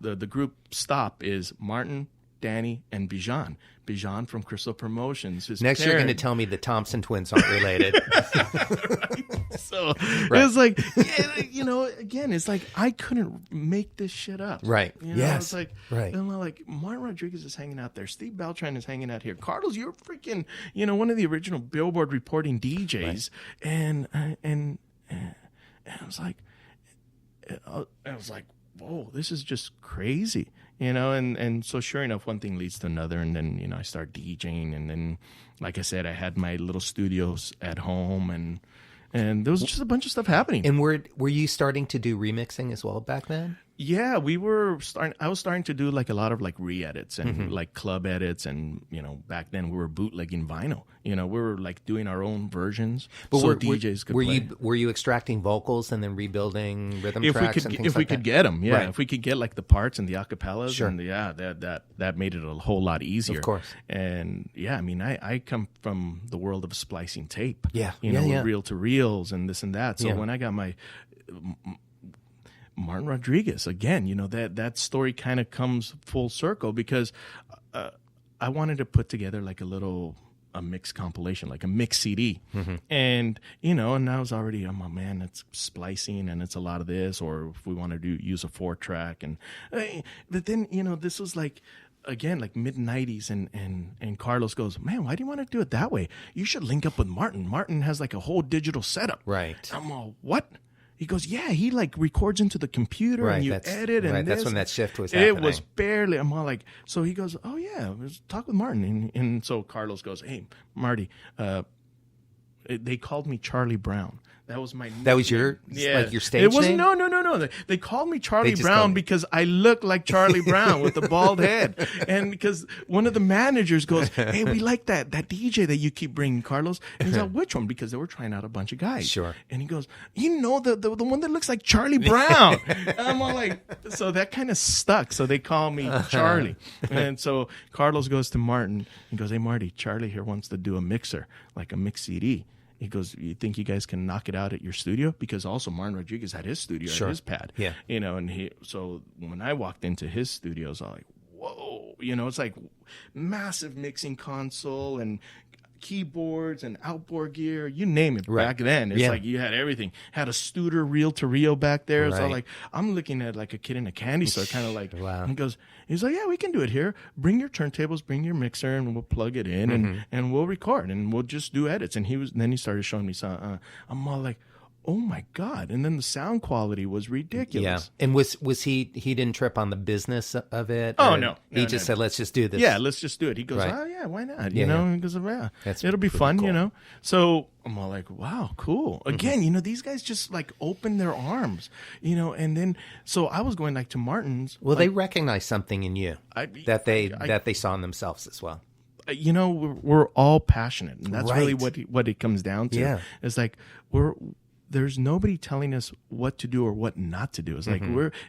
the group Stop is Martin, Danny, and Vission. Vission from Crystal Promotions. Next, you're going to tell me the Thompson twins aren't related. Right. So it's like, you know, again, it's like I couldn't make this shit up. Right. You know? Yes. It's like, right. And I'm like, Martin Rodriguez is hanging out there. Steve Beltran is hanging out here. Carlos, you're freaking, you know, one of the original Billboard reporting DJs. Right. And I was like, whoa, this is just crazy. You know, and so sure enough, one thing leads to another, and then, you know, I start DJing, and then, like I said, I had my little studios at home, and there was just a bunch of stuff happening. And were you starting to do remixing as well back then? Yeah, I was starting to do like a lot of like re-edits and like club edits, and, you know, back then we were bootlegging vinyl. You know, we were like doing our own versions, but so DJs could play. Were you extracting vocals and then rebuilding rhythm tracks and things like that? If we could get them, yeah. Right. If we could get like the parts and the acapellas, sure. And that made it a whole lot easier. Of course. And yeah, I mean, I come from the world of splicing tape. Yeah. You know, reel to reels and this and that. So when I got my Martin Rodriguez, again, you know, that story kind of comes full circle, because I wanted to put together like a mix compilation, like a mix CD. And, you know, and I was already, I'm like, man, it's splicing and it's a lot of this, or if we want to use a 4-track. But then, you know, this was like, again, like mid-90s, and Carlos goes, man, why do you want to do it that way? You should link up with Martin. Martin has like a whole digital setup. Right. I'm all, what? He goes, yeah, he like records into the computer, and you edit, and that's when that shift was happening. It was barely. I'm all like, so he goes, oh yeah, let's talk with Martin, and so Carlos goes, hey, Marty, they called me Charlie Brown. That was my That was your like your stage name? No. They called me Charlie just Brown called me- because I look like Charlie Brown with the bald head. And because one of the managers goes, "Hey, we like that DJ that you keep bringing, Carlos." And he's like, "Which one?" Because they were trying out a bunch of guys. Sure. And he goes, "You know, the one that looks like Charlie Brown." And I'm all like, so that kind of stuck. So they call me Charlie. And so Carlos goes to Martin and goes, "Hey, Marty, Charlie here wants to do a mixer, like a mix CD." He goes, "You think you guys can knock it out at your studio?" Because also Martin Rodriguez had his studio at his pad. Yeah. You know, and so when I walked into his studios, I was like, whoa, you know, it's like massive mixing console and keyboards and outboard gear, you name it. Right. Back then, it's like you had everything. Had a Studer reel-to-reel back there. Right. So like, I'm looking at like a kid in a candy store, kind of like, Wow. he's like, "Yeah, we can do it here. Bring your turntables, bring your mixer, and we'll plug it in, and we'll record, and we'll just do edits." And then he started showing me some. I'm all like, "Oh my God!" And then the sound quality was ridiculous. Yeah. And was he didn't trip on the business of it? Oh, or no. He just said, "Let's just do this." Yeah, let's just do it. He goes, Right. "Oh yeah, why not?" Yeah, You know, yeah. he goes, "Yeah, That's it'll be pretty fun." cool. You know, so I'm all like, "Wow, cool." Again, you know, these guys just like open their arms, you know, and then so I was going like to Martin's. Well, like, they recognized something in you that they saw in themselves as well. you know, we're all passionate, and that's really Right. what it comes down to. Yeah. It's like there's nobody telling us what to do or what not to do. It's like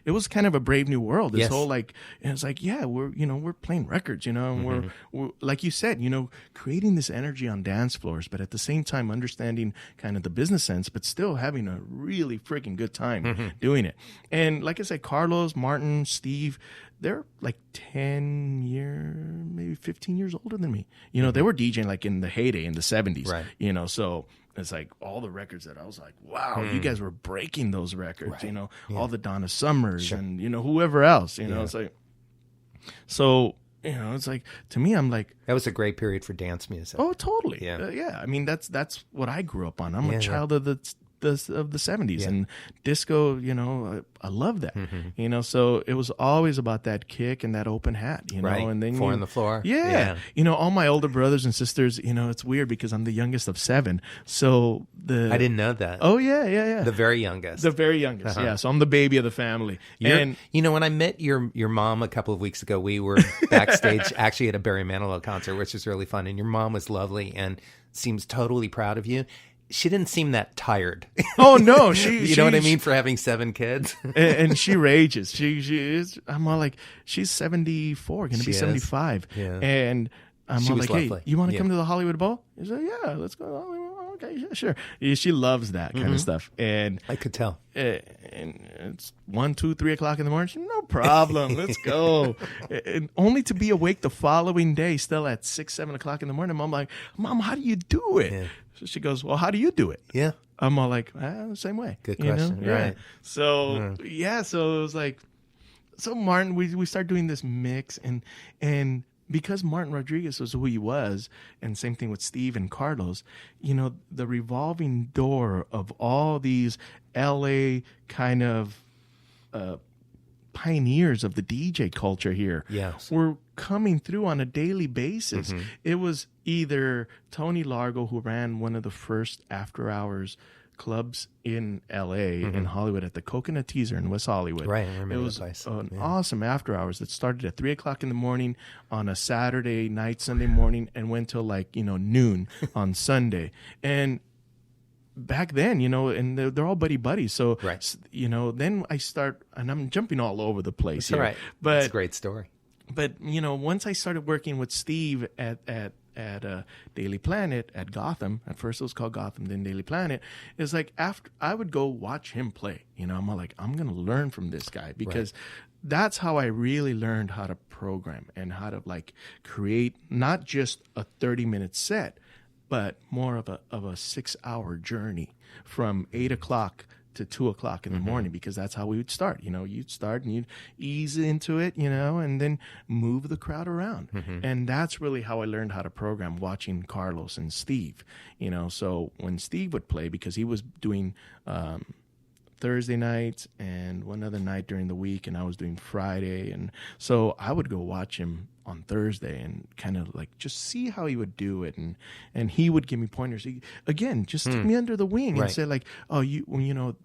it was kind of a brave new world. This Yes. whole like, and it's like, yeah, we're playing records, you know, and we're like you said, you know, creating this energy on dance floors, but at the same time understanding kind of the business sense, but still having a really freaking good time doing it. And like I said, Carlos, Martin, Steve, they're like 10 years, maybe 15 years older than me. You know, they were DJing like in the heyday in the 70s, Right. you know, so it's like all the records that I was like, wow, you guys were breaking those records, you know, all the Donna Summers and, you know, whoever else, you know, it's like, so, you know, it's like, to me, I'm like, That was a great period for dance music. oh, totally. Yeah. Yeah. I mean, that's what I grew up on. I'm Yeah, a child of the 70s Yeah. and disco, you know, I love that, you know, so it was always about that kick and that open hat, you know, Right. and then Four on the floor. Yeah. Yeah. You know, all my older brothers and sisters, you know, it's weird because I'm the youngest of 7. So I didn't know that. Oh yeah. The very youngest. The very youngest. Yeah. So I'm the baby of the family. And You know, when I met your mom a couple of weeks ago, we were backstage actually at a Barry Manilow concert, which was really fun. And your mom was lovely and seems totally proud of you. She didn't seem that tired. oh no, You know what I mean? For having 7 kids. and she rages. She is. I'm all like, she's 74, going to be She is. 75. Yeah. And I'm She all was like, hey, lovely. you want to Yeah. come to the Hollywood Bowl? He's like, yeah, let's go to the Hollywood Bowl. Okay, yeah, sure. Yeah, she loves that kind of stuff. And I could tell. and it's 1, 2, 3 o'clock in the morning. She's, no problem. Let's go. And only to be awake the following day, still at 6, 7 o'clock in the morning. I'm like, Mom, how do you do it? Yeah. So she goes, well, how do you do it? Yeah. I'm all like, the same way. Good you know? question. Yeah. Right. So so it was like, so Martin, we started doing this mix, and because Martin Rodriguez was who he was, and same thing with Steve and Carlos, you know, the revolving door of all these LA kind of pioneers of the DJ culture here Yes. were coming through on a daily basis. It was either Tony Largo, who ran one of the first after hours clubs in LA, in Hollywood, at the Coconut Teaser in West Hollywood. Right, I remember it was that place. an awesome after hours that started at 3 o'clock in the morning on a Saturday night, Sunday morning, and went till like, you know, noon on Sunday. And back then, you know, and they're all buddies. So, Right. you know, then I start, and I'm jumping all over the place here. All right. But That's a great story. but you know, once I started working with Steve at Daily Planet at Gotham, at first it was called Gotham, then Daily Planet, it's like after I would go watch him play, you know, I'm like, I'm gonna learn from this guy, because that's how I really learned how to program and how to like create not just a 30-minute set, but more of a 6-hour journey from 8 o'clock to 2 o'clock in the morning, because that's how we would start. You know, you'd start and you'd ease into it, you know, and then move the crowd around. And that's really how I learned how to program, watching Carlos and Steve, you know. So when Steve would play, because he was doing Thursday nights and one other night during the week, and I was doing Friday, and so I would go watch him on Thursday and kind of like just see how he would do it, and he would give me pointers. He, again, just took me under the wing and said like, oh,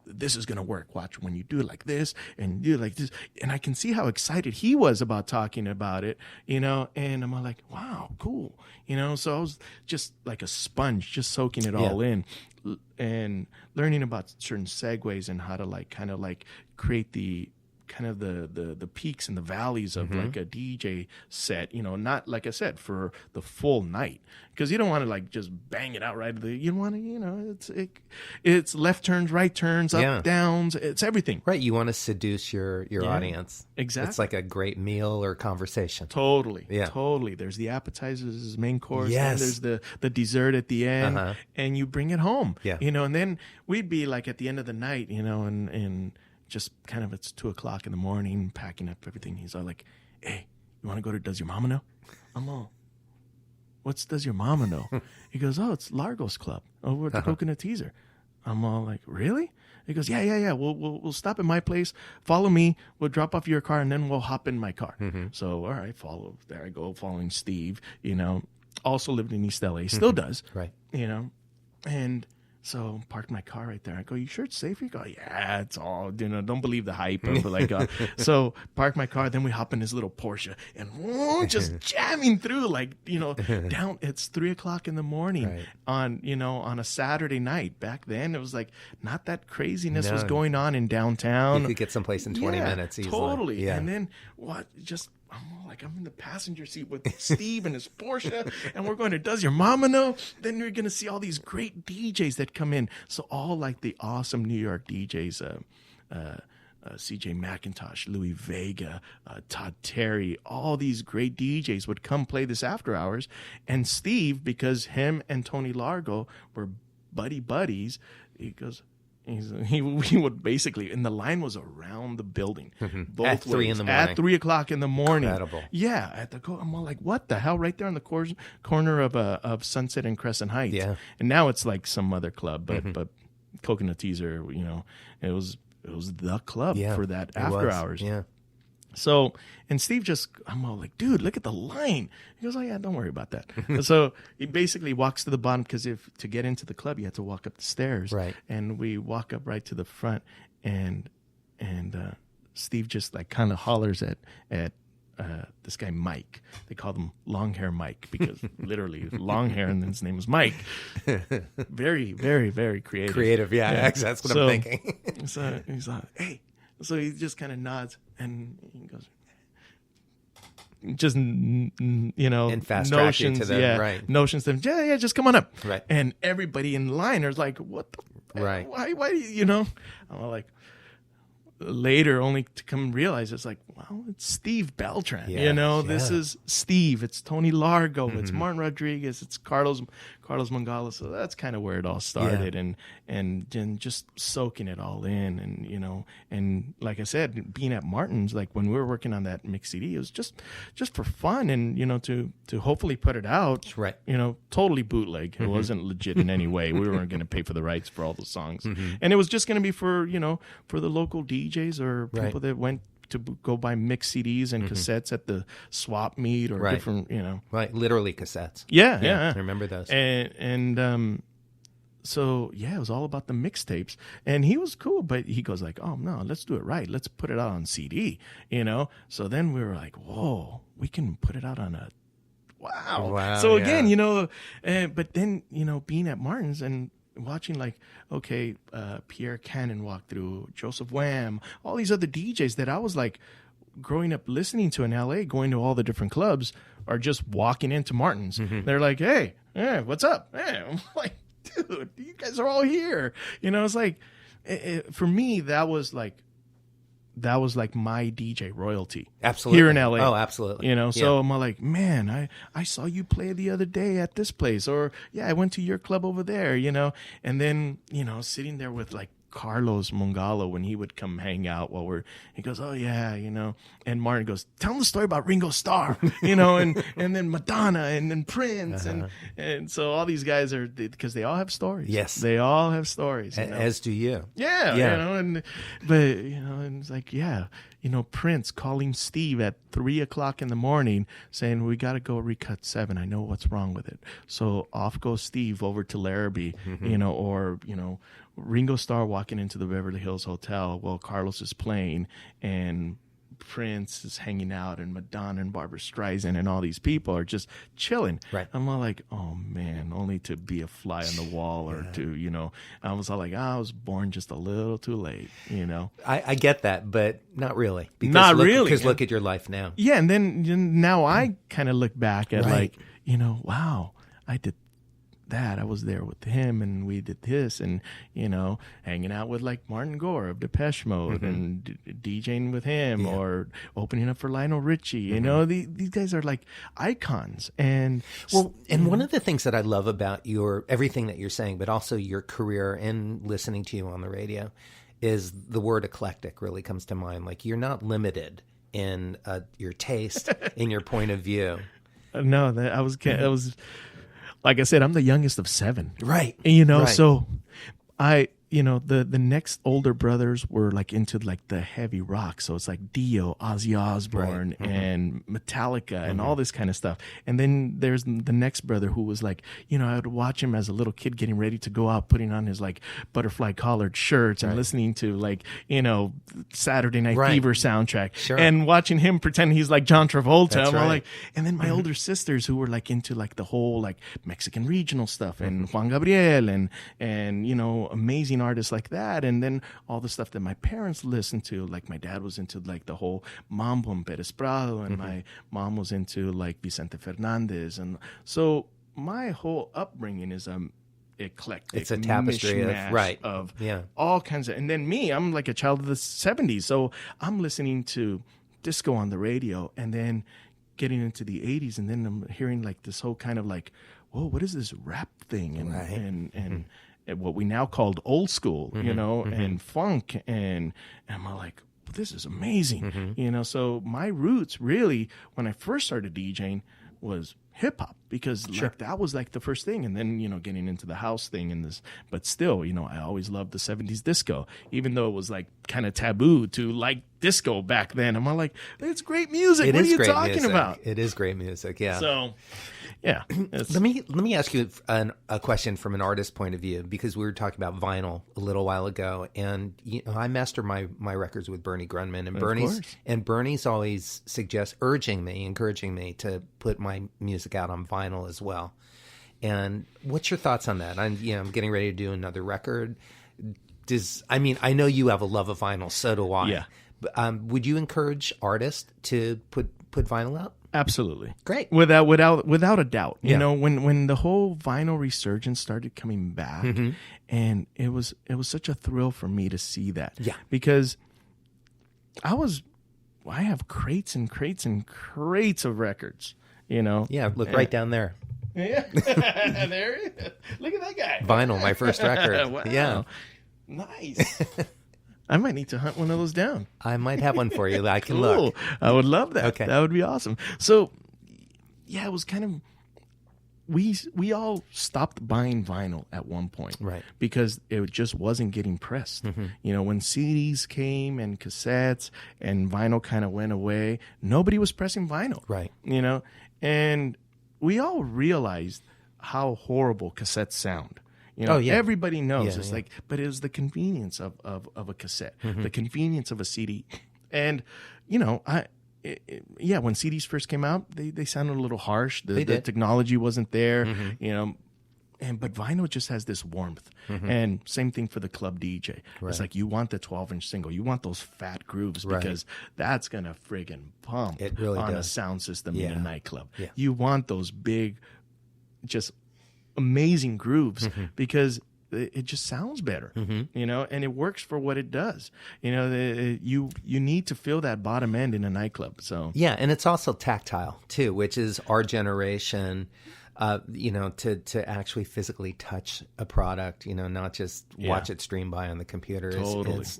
this is gonna work. Watch when you do it like this and do it like this, and I can see how excited he was about talking about it, and I'm all like, wow, cool, So I was just like a sponge, just soaking it all in, and learning about certain segues and how to like kind of like create the kind of the peaks and the valleys of like a DJ set, not like I said for the full night, because you don't want to like just bang it out right. You want to, it's left turns, right turns, up, downs, it's everything. Right, you want to seduce your audience. Exactly, it's like a great meal or conversation. Totally, totally. There's the appetizers, main course, yes. and there's the dessert at the end, and you bring it home. And then we'd be like at the end of the night, and just kind of it's 2:00 in the morning, packing up everything. He's all like, hey, you want to go to Does Your Mama Know? I'm all, what's Does Your Mama Know? He goes, oh, it's Largo's club over at the Coconut Teaser. I'm all like, really? He goes, yeah. We'll stop at my place. Follow me. We'll drop off your car, and then we'll hop in my car. So, all right, there I go, following Steve, also lived in East LA, still does. Right. And so parked my car right there. I go, you sure it's safe? You go, yeah, it's all, don't believe the hype. So park my car. Then we hop in this little Porsche and just jamming through down. It's 3:00 in the morning on a Saturday night. Back then it was like not that craziness was going on in downtown. You could get someplace in 20 minutes easily. Totally. Yeah. And then I'm in the passenger seat with Steve and his Porsche, and we're going to Does Your Mama Know? Then you're going to see all these great DJs that come in. So all like the awesome New York DJs, CJ McIntosh, Louie Vega, Todd Terry, all these great DJs would come play this after hours. And Steve, because him and Tony Largo were buddies, he goes, he would basically, and the line was around the building, both at 3 in the morning. At 3:00 in the morning. Incredible. Yeah, I'm all like, what the hell? Right there on the corner of Sunset and Crescent Heights. Yeah. And now it's like some other club, but Coconut Teaser, it was the club for that after hours. Yeah. So, and Steve I'm all like, dude, look at the line. He goes, oh yeah, don't worry about that. So he basically walks to the bottom, because to get into the club, you have to walk up the stairs. Right. And we walk up right to the front, and Steve just like kind of hollers at this guy Mike. They called him Long Hair Mike, because literally long hair, and then his name was Mike. Very, very, very creative. Creative, yeah. That's what I'm thinking. So he's like, hey. So he just kind of nods, and he goes, just, and fast track you to them, notions to them, yeah, just come on up. Right. And everybody in line is like, what the, why, I'm like, later only to come realize it's like, wow, it's Steve Beltran. This is Steve. It's Tony Largo. It's Martin Rodriguez. It's Carlos Mangala. So that's kind of where it all started, and just soaking it all in, and like I said, being at Martin's, like when we were working on that mix CD, it was just for fun, and to hopefully put it out. Right. Totally bootleg. It wasn't legit in any way. We weren't going to pay for the rights for all the songs, and it was just going to be for the local DJs or people that went to go buy mix CDs and cassettes at the swap meet or different, Right, literally cassettes. Yeah. I remember those. And so, it was all about the mixtapes. And he was cool, but he goes like, oh, no, let's do it right. Let's put it out on CD, So then we were like, whoa, we can put it out on a, wow. So again, but then, being at Martin's and watching Pierre Cannon walk through, Joseph Wham, all these other DJs that I was like growing up listening to in LA, going to all the different clubs, are just walking into Martin's. They're like, hey, what's up? Hey. I'm like, dude, you guys are all here. It's like, for me, that was like my DJ royalty. Absolutely. Here in LA. Oh, absolutely. So I'm like, man, I saw you play the other day at this place, or I went to your club over there, and then, sitting there with like Carlos Mongalo, when he would come hang out he goes, oh yeah, and Martin goes, tell him the story about Ringo Starr, and then Madonna and then Prince. And so all these guys because they all have stories. Yes. They all have stories. As do you. Yeah. And it's like, Prince calling Steve at 3:00 in the morning saying, we got to go recut 7. I know what's wrong with it. So off goes Steve over to Larrabee, or Ringo Starr walking into the Beverly Hills Hotel while Carlos is playing, and Prince is hanging out, and Madonna and Barbra Streisand and all these people are just chilling. Right. I'm all like, oh man, only to be a fly on the wall or to, I was all like, I was born just a little too late, I get that, but not really. Really. Because look at your life now. Yeah, and then now I kind of look back at like, wow, I did that. I was there with him, and we did this, and hanging out with like Martin Gore of Depeche Mode, and DJing with him, or opening up for Lionel Richie. These guys are like icons. And one of the things that I love about everything that you're saying, but also your career and listening to you on the radio, is the word eclectic really comes to mind. Like, you're not limited in your taste, in your point of view. No, I was. Like I said, I'm the youngest of 7. Right. Right. So the next older brothers were like into like the heavy rock. So it's like Dio, Ozzy Osbourne, and Metallica, and all this kind of stuff. And then there's the next brother who was like, I would watch him as a little kid getting ready to go out, putting on his like butterfly collared shirts and listening to like, Saturday Night Fever soundtrack, and watching him pretend he's like John Travolta. That's I'm all like, and then my older sisters who were like into like the whole like Mexican regional stuff, and Juan Gabriel, and amazing artists like that. And then all the stuff that my parents listened to, like my dad was into like the whole mambo and Perez Prado, and my mom was into like Vicente Fernandez. And so my whole upbringing is eclectic. It's a tapestry of all kinds of, and then I'm like a child of the 70s, so I'm listening to disco on the radio, and then getting into the 80s, and then I'm hearing like this whole kind of like, whoa, what is this rap thing, and what we now called old school, and funk, and I'm like, this is amazing, So my roots really, when I first started DJing, was hip hop, because like that was like the first thing, and then getting into the house thing and this, but still, I always loved the 70s disco, even though it was like kind of taboo to like disco back then. I'm all like, it's great music. What are you talking about? It is great music, yeah. So. Yeah. Let me ask you a question from an artist's point of view, because we were talking about vinyl a little while ago, and I master my records with Bernie Grunman, and Bernie's always encouraging me to put my music out on vinyl as well. And what's your thoughts on that? I'm getting ready to do another record. I know you have a love of vinyl, so do I. Yeah. Would you encourage artists to put vinyl out? Absolutely. Great. Without a doubt. When the whole vinyl resurgence started coming back, and it was such a thrill for me to see that. Yeah. Because I have crates and crates and crates of records, Yeah, look right down there. Yeah. There he is. Look at that guy. Vinyl, my first record. Wow. Yeah. Nice. I might need to hunt one of those down. I might have one for you. I can cool. look. I would love that. Okay. That would be awesome. So, yeah, it was kind of, we all stopped buying vinyl at one point. Right. Because it just wasn't getting pressed. When CDs came and cassettes and vinyl kind of went away, nobody was pressing vinyl. Right. And we all realized how horrible cassettes sound. Everybody knows. It's like, but it was the convenience of a cassette, the convenience of a CD. And, when CDs first came out, they sounded a little harsh. The technology wasn't there, but vinyl just has this warmth. And same thing for the club DJ. Right. It's like, you want the 12-inch single. You want those fat grooves, because that's going to friggin' pump on a sound system in a nightclub. Yeah. You want those big, just amazing grooves, because it just sounds better, and it works for what it does. You need to feel that bottom end in a nightclub. So yeah, and it's also tactile too, which is our generation. to actually physically touch a product, not just watch it stream by on the computer. Totally. Is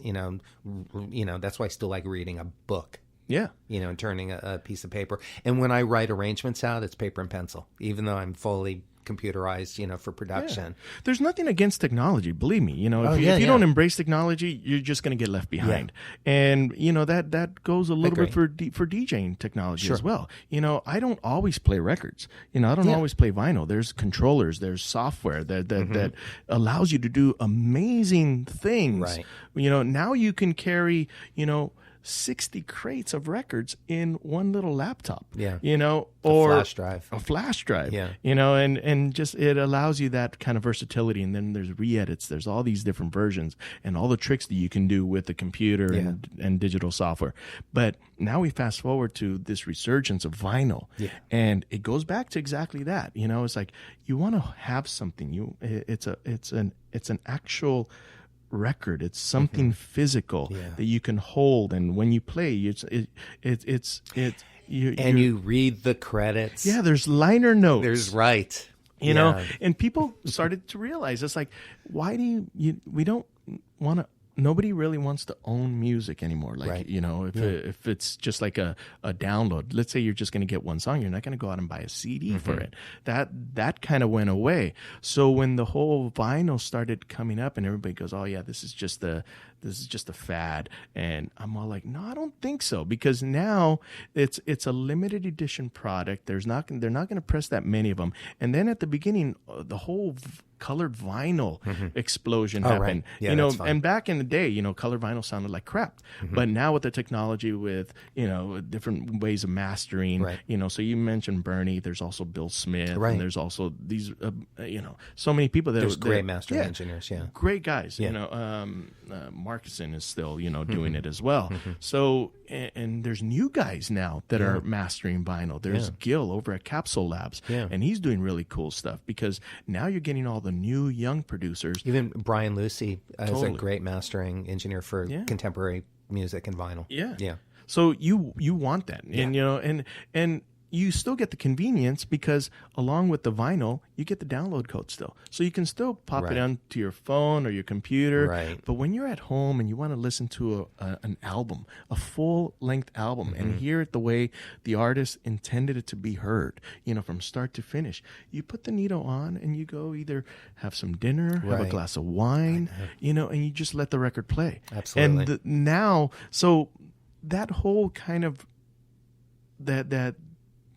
that's why I still like reading a book. Yeah. And turning a piece of paper. And when I write arrangements out, it's paper and pencil, even though I'm fully computerized, for production. Yeah. There's nothing against technology, believe me. If you don't embrace technology, you're just going to get left behind. Yeah. And that goes a little bit for DJing technology as well. I don't always play records. I don't always play vinyl. There's controllers, there's software that allows you to do amazing things. Right. Now you can carry 60 crates of records in one little laptop. Yeah. Or a flash drive. Yeah. And just it allows you that kind of versatility. And then there's re-edits. There's all these different versions and all the tricks that you can do with the computer and digital software. But now we fast forward to this resurgence of vinyl. Yeah. And it goes back to exactly that. It's like you want to have something. It's an actual record. It's something physical that you can hold, and when you play, you read the credits. Yeah, there's liner notes. There's you know, and people started to realize it's like, why do we don't want to. Nobody really wants to own music anymore. Like, if it's just like a download, let's say you're just going to get one song, you're not going to go out and buy a CD for it. That kind of went away. So when the whole vinyl started coming up and everybody goes, oh yeah, this is just a fad. And I'm all like, no, I don't think so. Because now it's a limited edition product. They're not going to press that many of them. And then at the beginning, the whole colored vinyl explosion happened. Right. Yeah, and back in the day, colored vinyl sounded like crap. But now with the technology, with different ways of mastering, so you mentioned Bernie. There's also Bill Smith, and there's also these, so many people that there's great mastering engineers, great guys. Markison is still doing it as well. So and there's new guys now that are mastering vinyl. There's Gil over at Capsule Labs, and he's doing really cool stuff because now you're getting all the new young producers. Even Brian Lucy is a great mastering engineer for contemporary music and vinyl. Yeah. So you want that, and you still get the convenience because along with the vinyl, you get the download code still. So you can still pop it onto your phone or your computer. Right. But when you're at home and you want to listen to an album, a full-length album, and hear it the way the artist intended it to be heard, from start to finish, you put the Nito on and you go either have some dinner, have a glass of wine, and you just let the record play. Absolutely. And now, so that whole kind of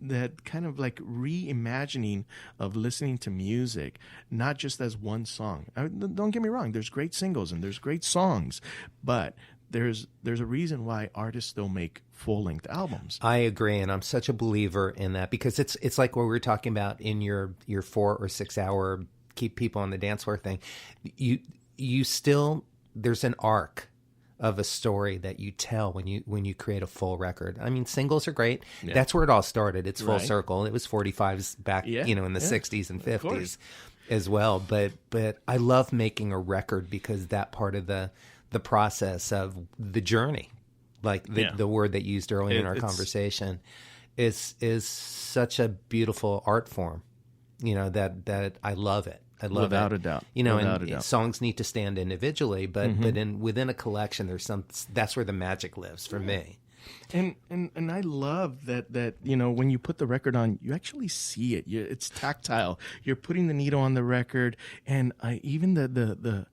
that kind of like reimagining of listening to music, not just as one song. Don't get me wrong, there's great singles and there's great songs, but there's a reason why artists still make full-length albums. I agree, and I'm such a believer in that because it's like what we were talking about in your 4 or 6 hour keep people on the dance floor thing. You still, there's an arc of a story that you tell when you create a full record. I mean, singles are great. Yeah. That's where it all started. It's full circle. It was 45s back, in the 60s and 50s as well. But I love making a record because that part of the process of the journey, like the word that you used earlier in our conversation, is such a beautiful art form. That I love it. I love Without it. a doubt. Without a doubt. Songs need to stand individually, but within a collection, that's where the magic lives for me. And I love that when you put the record on, you actually see it. It's tactile. You're putting the needle on the record, and even the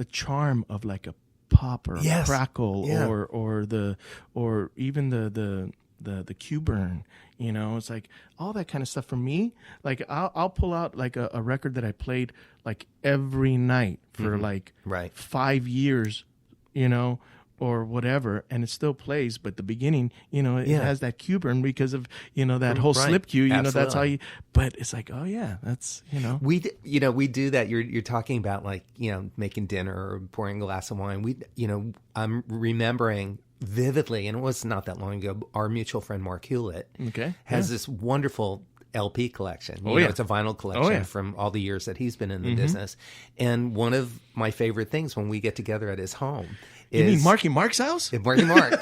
charm of like a pop or a crackle or even the cue burn. It's like all that kind of stuff for me. Like I'll pull out like a record that I played like every night for 5 years, or whatever, and it still plays. But the beginning, it has that cue burn because of that whole slip cue. Absolutely. That's how you. But it's like, oh yeah, that's we do that. You're talking about like making dinner or pouring a glass of wine. I'm remembering vividly, and it was not that long ago, our mutual friend Mark Hewlett has this wonderful LP collection. It's a vinyl collection from all the years that he's been in the business. And one of my favorite things when we get together at his home. You mean Marky Mark's house? Marky Mark.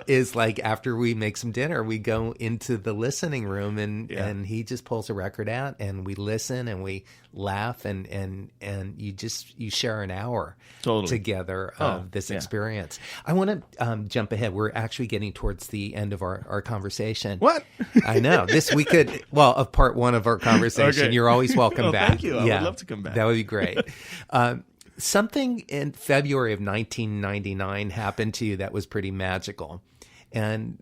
Is like after we make some dinner, we go into the listening room and he just pulls a record out and we listen and we laugh and you share an hour together of this experience. I want to jump ahead. We're actually getting towards the end of our conversation. What? I know. We could, of part one of our conversation. Okay. You're always welcome back. Thank you. I would love to come back. That would be great. Something in February of 1999 happened to you that was pretty magical. And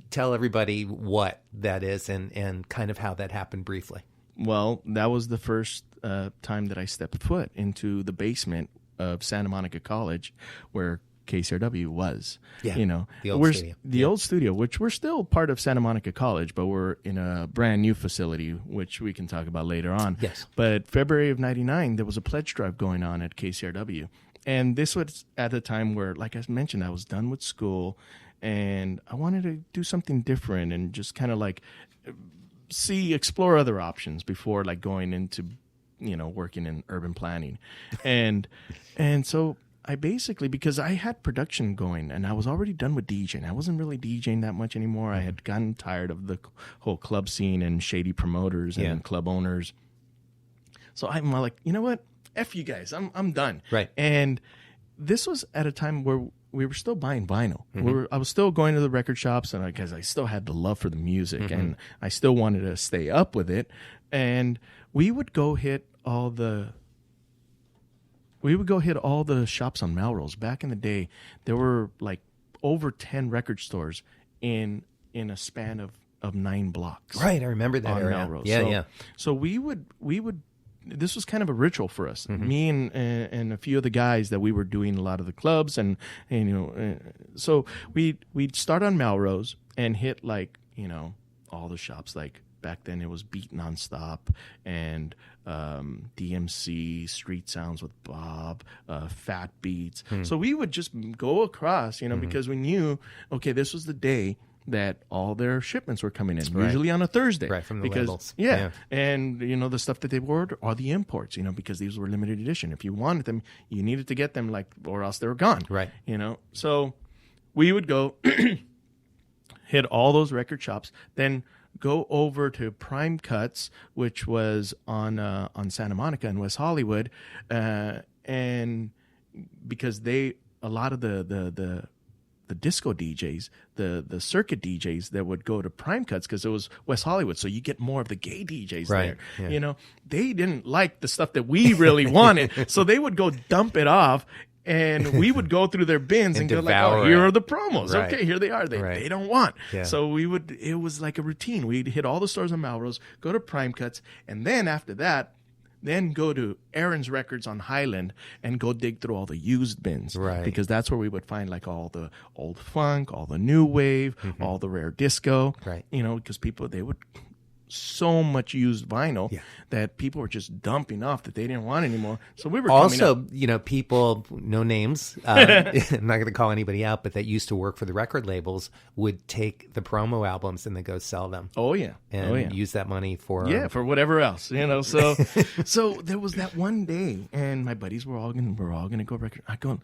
tell everybody what that is and kind of how that happened briefly. Well, that was the first time that I stepped foot into the basement of Santa Monica College where KCRW was. Yeah, the old studio. The old studio, which we're still part of Santa Monica College, but we're in a brand new facility, which we can talk about later on. Yes. But February of 99, there was a pledge drive going on at KCRW. And this was at a time where, like I mentioned, I was done with school and I wanted to do something different and just kind of like explore other options before like going into, working in urban planning. And so I basically, because I had production going and I was already done with DJing. I wasn't really DJing that much anymore. I had gotten tired of the whole club scene and shady promoters and club owners. So I'm like, you know what? F you guys. I'm done. Right. And this was at a time where we were still buying vinyl. I was still going to the record shops and because I still had the love for the music and I still wanted to stay up with it. And we would go hit all the shops on Melrose. Back in the day, there were like over 10 record stores in a span of 9 blocks. Right, I remember that area. Melrose. Yeah. So we would. This was kind of a ritual for us. Me and a few of the guys that we were doing a lot of the clubs so we'd start on Melrose and hit like all the shops like. Back then it was Beat Nonstop and DMC, Street Sounds with Bob, Fat Beats. So we would just go across, because we knew, okay, this was the day that all their shipments were coming in, usually on a Thursday. Right, from the labels. Yeah. And, the stuff that they ordered are the imports, because these were limited edition. If you wanted them, you needed to get them or else they were gone. Right. So we would go hit all those record shops, then go over to Prime Cuts, which was on Santa Monica in West Hollywood, and because a lot of the disco DJs, the circuit DJs that would go to Prime Cuts because it was West Hollywood, so you get more of the gay DJs there. Yeah. They didn't like the stuff that we really wanted, so they would go dump it off. And we would go through their bins and go like, oh, here are the promos. Right. Okay, here they are. They don't want. Yeah. So it was like a routine. We'd hit all the stores on Melrose, go to Prime Cuts, and then after that, then go to Aaron's Records on Highland and go dig through all the used bins. Right. Because that's where we would find like all the old funk, all the new wave, all the rare disco. Right. Because they would so much used vinyl that people were just dumping off that they didn't want anymore. So we were also, people, no names, I'm not going to call anybody out, but that used to work for the record labels would take the promo albums and they go sell them. Oh yeah, and use that money for for whatever else, So so there was that one day, and my buddies were all gonna go record. I go,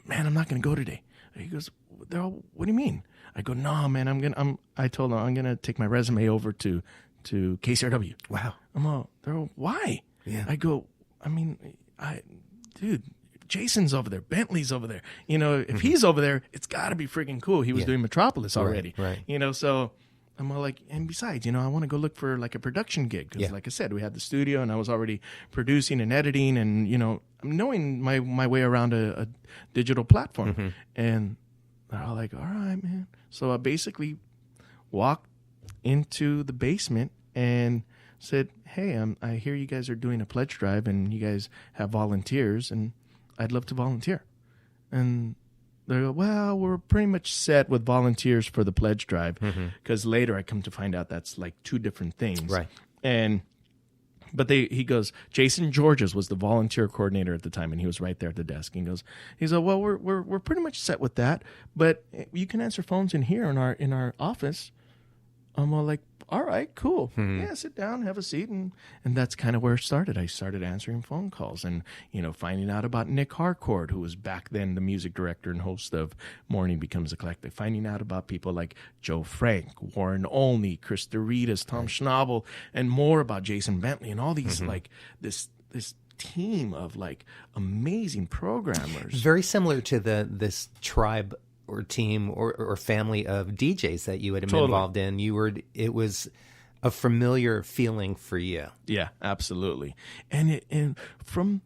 man, I'm not gonna go today. He goes, what do you mean? I go, no, man, I told him I'm gonna take my resume over to KCRW. Wow. They're all, why? Yeah. I go, dude, Jason's over there. Bentley's over there. If he's over there, it's got to be freaking cool. He was doing Metropolis already. Right. So I'm all like, and besides, I want to go look for like a production gig. Because like I said, we had the studio and I was already producing and editing and, I'm knowing my way around a digital platform. And they're all like, all right, man. So I basically walked into the basement and said, hey, I hear you guys are doing a pledge drive and you guys have volunteers and I'd love to volunteer. And they go, well, we're pretty much set with volunteers for the pledge drive because later I come to find out that's like 2 different things. Right. But he goes, Jason Georges was the volunteer coordinator at the time, and he was right there at the desk. He goes, well, we're pretty much set with that, but you can answer phones in here in our office. I'm all like, all right, cool. Yeah, sit down, have a seat. And that's kind of where it started. I started answering phone calls and, finding out about Nic Harcourt, who was back then the music director and host of Morning Becomes Eclectic, finding out about people like Joe Frank, Warren Olney, Chris Doritas, Tom Schnabel, and more about Jason Bentley and all these, like, this team of, like, amazing programmers. Very similar to this tribe or team or family of DJs that you had been involved in. It was a familiar feeling for you. Yeah, absolutely. And from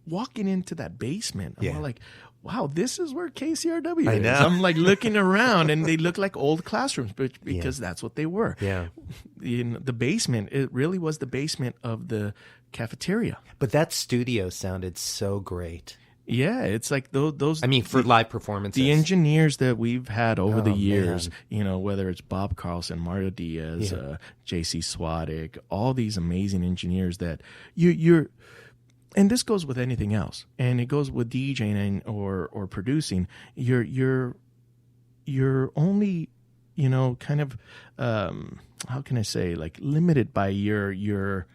walking into that basement, I'm like, wow, this is where KCRW is. I'm like looking around, and they look like old classrooms, because that's what they were. Yeah. In the basement, it really was the basement of the cafeteria. But that studio sounded so great. Yeah, it's like those. I mean, for live performances, the engineers that we've had over the years, whether it's Bob Carlson, Mario Diaz, J.C. Swadek, all these amazing engineers that you're. And this goes with anything else, and it goes with DJing or producing. You're only, kind of, how can I say, like, limited by the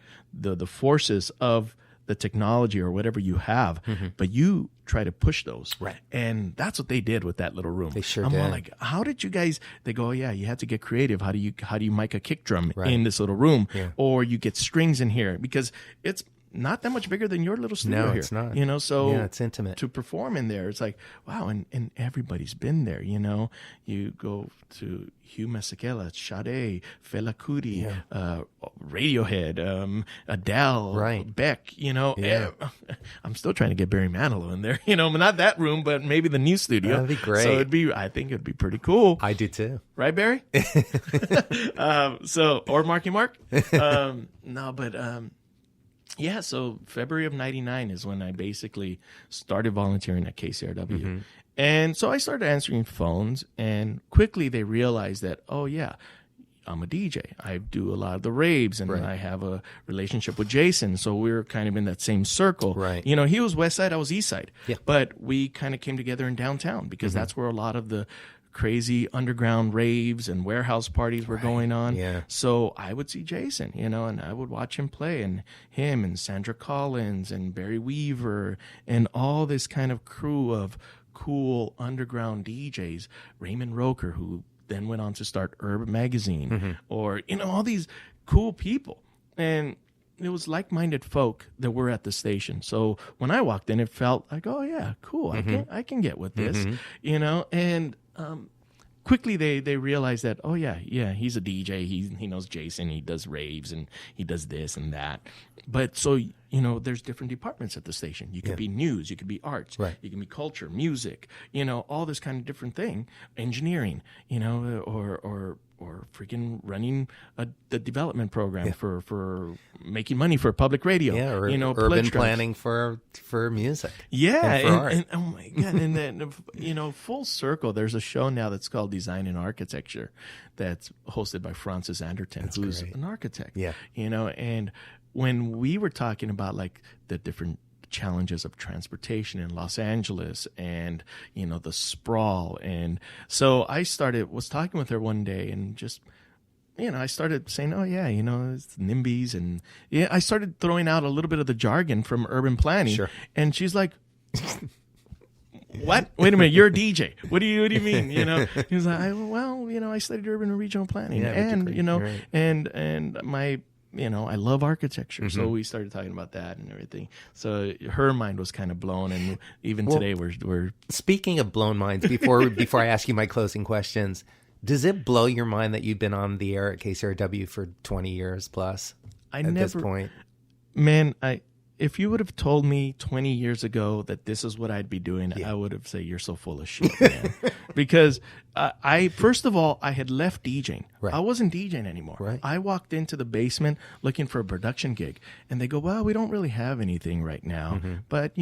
forces of the technology or whatever you have, but you try to push those. Right. And that's what they did with that little room. They sure I'm did. like, how did you guys, they go, yeah, you had to get creative. How do you mic a kick drum in this little room? Yeah. Or you get strings in here, because it's not that much bigger than your little studio here. No, it's not. So it's intimate. To perform in there, it's like, wow, and everybody's been there, You go to Hugh Masekela, Sade, Fela Kuti, Radiohead, Adele, Beck, I'm still trying to get Barry Manilow in there, not that room, but maybe the new studio. That'd be great. So I think it'd be pretty cool. I do too. Right, Barry? Or Marky Mark? Yeah, so February of 99 is when I basically started volunteering at KCRW. And so I started answering phones, and quickly they realized that, oh, yeah, I'm a DJ. I do a lot of the raves, and I have a relationship with Jason, so we were kind of in that same circle. Right. He was West Side, I was East Side. Yeah. But we kind of came together in downtown, because that's where a lot of the crazy underground raves and warehouse parties were going on. Yeah. So I would see Jason, and I would watch him play, and him and Sandra Collins and Barry Weaver and all this kind of crew of cool underground DJs. Raymond Roker, who then went on to start Urban Magazine, or, all these cool people. And it was like-minded folk that were at the station. So when I walked in, it felt like, oh yeah, cool. I can get with this, and quickly they realized that, oh yeah, he's a DJ. He knows Jason. He does raves and he does this and that. But so, there's different departments at the station. You could be news, you could be arts, you can be culture, music, all this kind of different thing, engineering, or freaking running the development program for making money for public radio. Yeah, or urban planning for music. Yeah, and for art. And oh my God, and then, full circle, there's a show now that's called Design and Architecture that's hosted by Francis Anderton, who's an architect. Yeah. And when we were talking about, like, the different challenges of transportation in Los Angeles and, the sprawl. And so I was talking with her one day, and just, I started saying, oh yeah, it's NIMBYs. And I started throwing out a little bit of the jargon from urban planning. Sure. And she's like, what? Wait a minute, you're a DJ. What do you mean? He was like, I studied urban and regional planning, and my, I love archicture. So we started talking about that and everything. So her mind was kind of blown, and even today we're speaking of blown minds. Before I ask you my closing questions, does it blow your mind that you've been on the air at KCRW for 20 years plus? This point, man, if you would have told me 20 years ago that this is what I'd be doing, I would have said, you're so full of shit, man. Because first of all, I had left DJing. Right. I wasn't DJing anymore. Right. I walked into the basement looking for a production gig, and they go, well, we don't really have anything right now, but,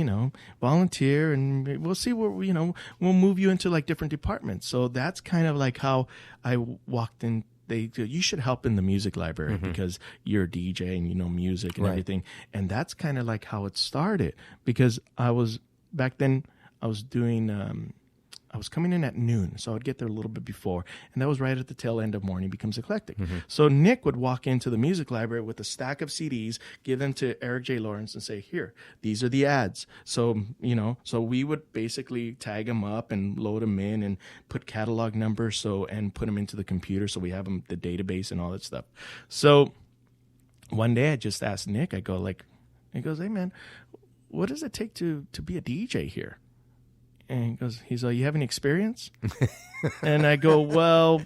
volunteer, and we'll see where, we'll move you into, like, different departments. So that's kind of like how I walked in. You should help in the music library because you're a DJ and you know music and everything. And that's kind of like how it started, because back then I was doing I was coming in at noon, so I'd get there a little bit before, and that was right at the tail end of Morning Becomes Eclectic. So Nick would walk into the music library with a stack of CDs, give them to Eric J. Lawrence, and say, here, these are the ads. So, so we would basically tag them up and load them in and put catalog numbers and put them into the computer so we have them, the database and all that stuff. So one day I just asked Nick, he goes, hey, man, what does it take to be a DJ here? And he's like, you have any experience? And I go, well,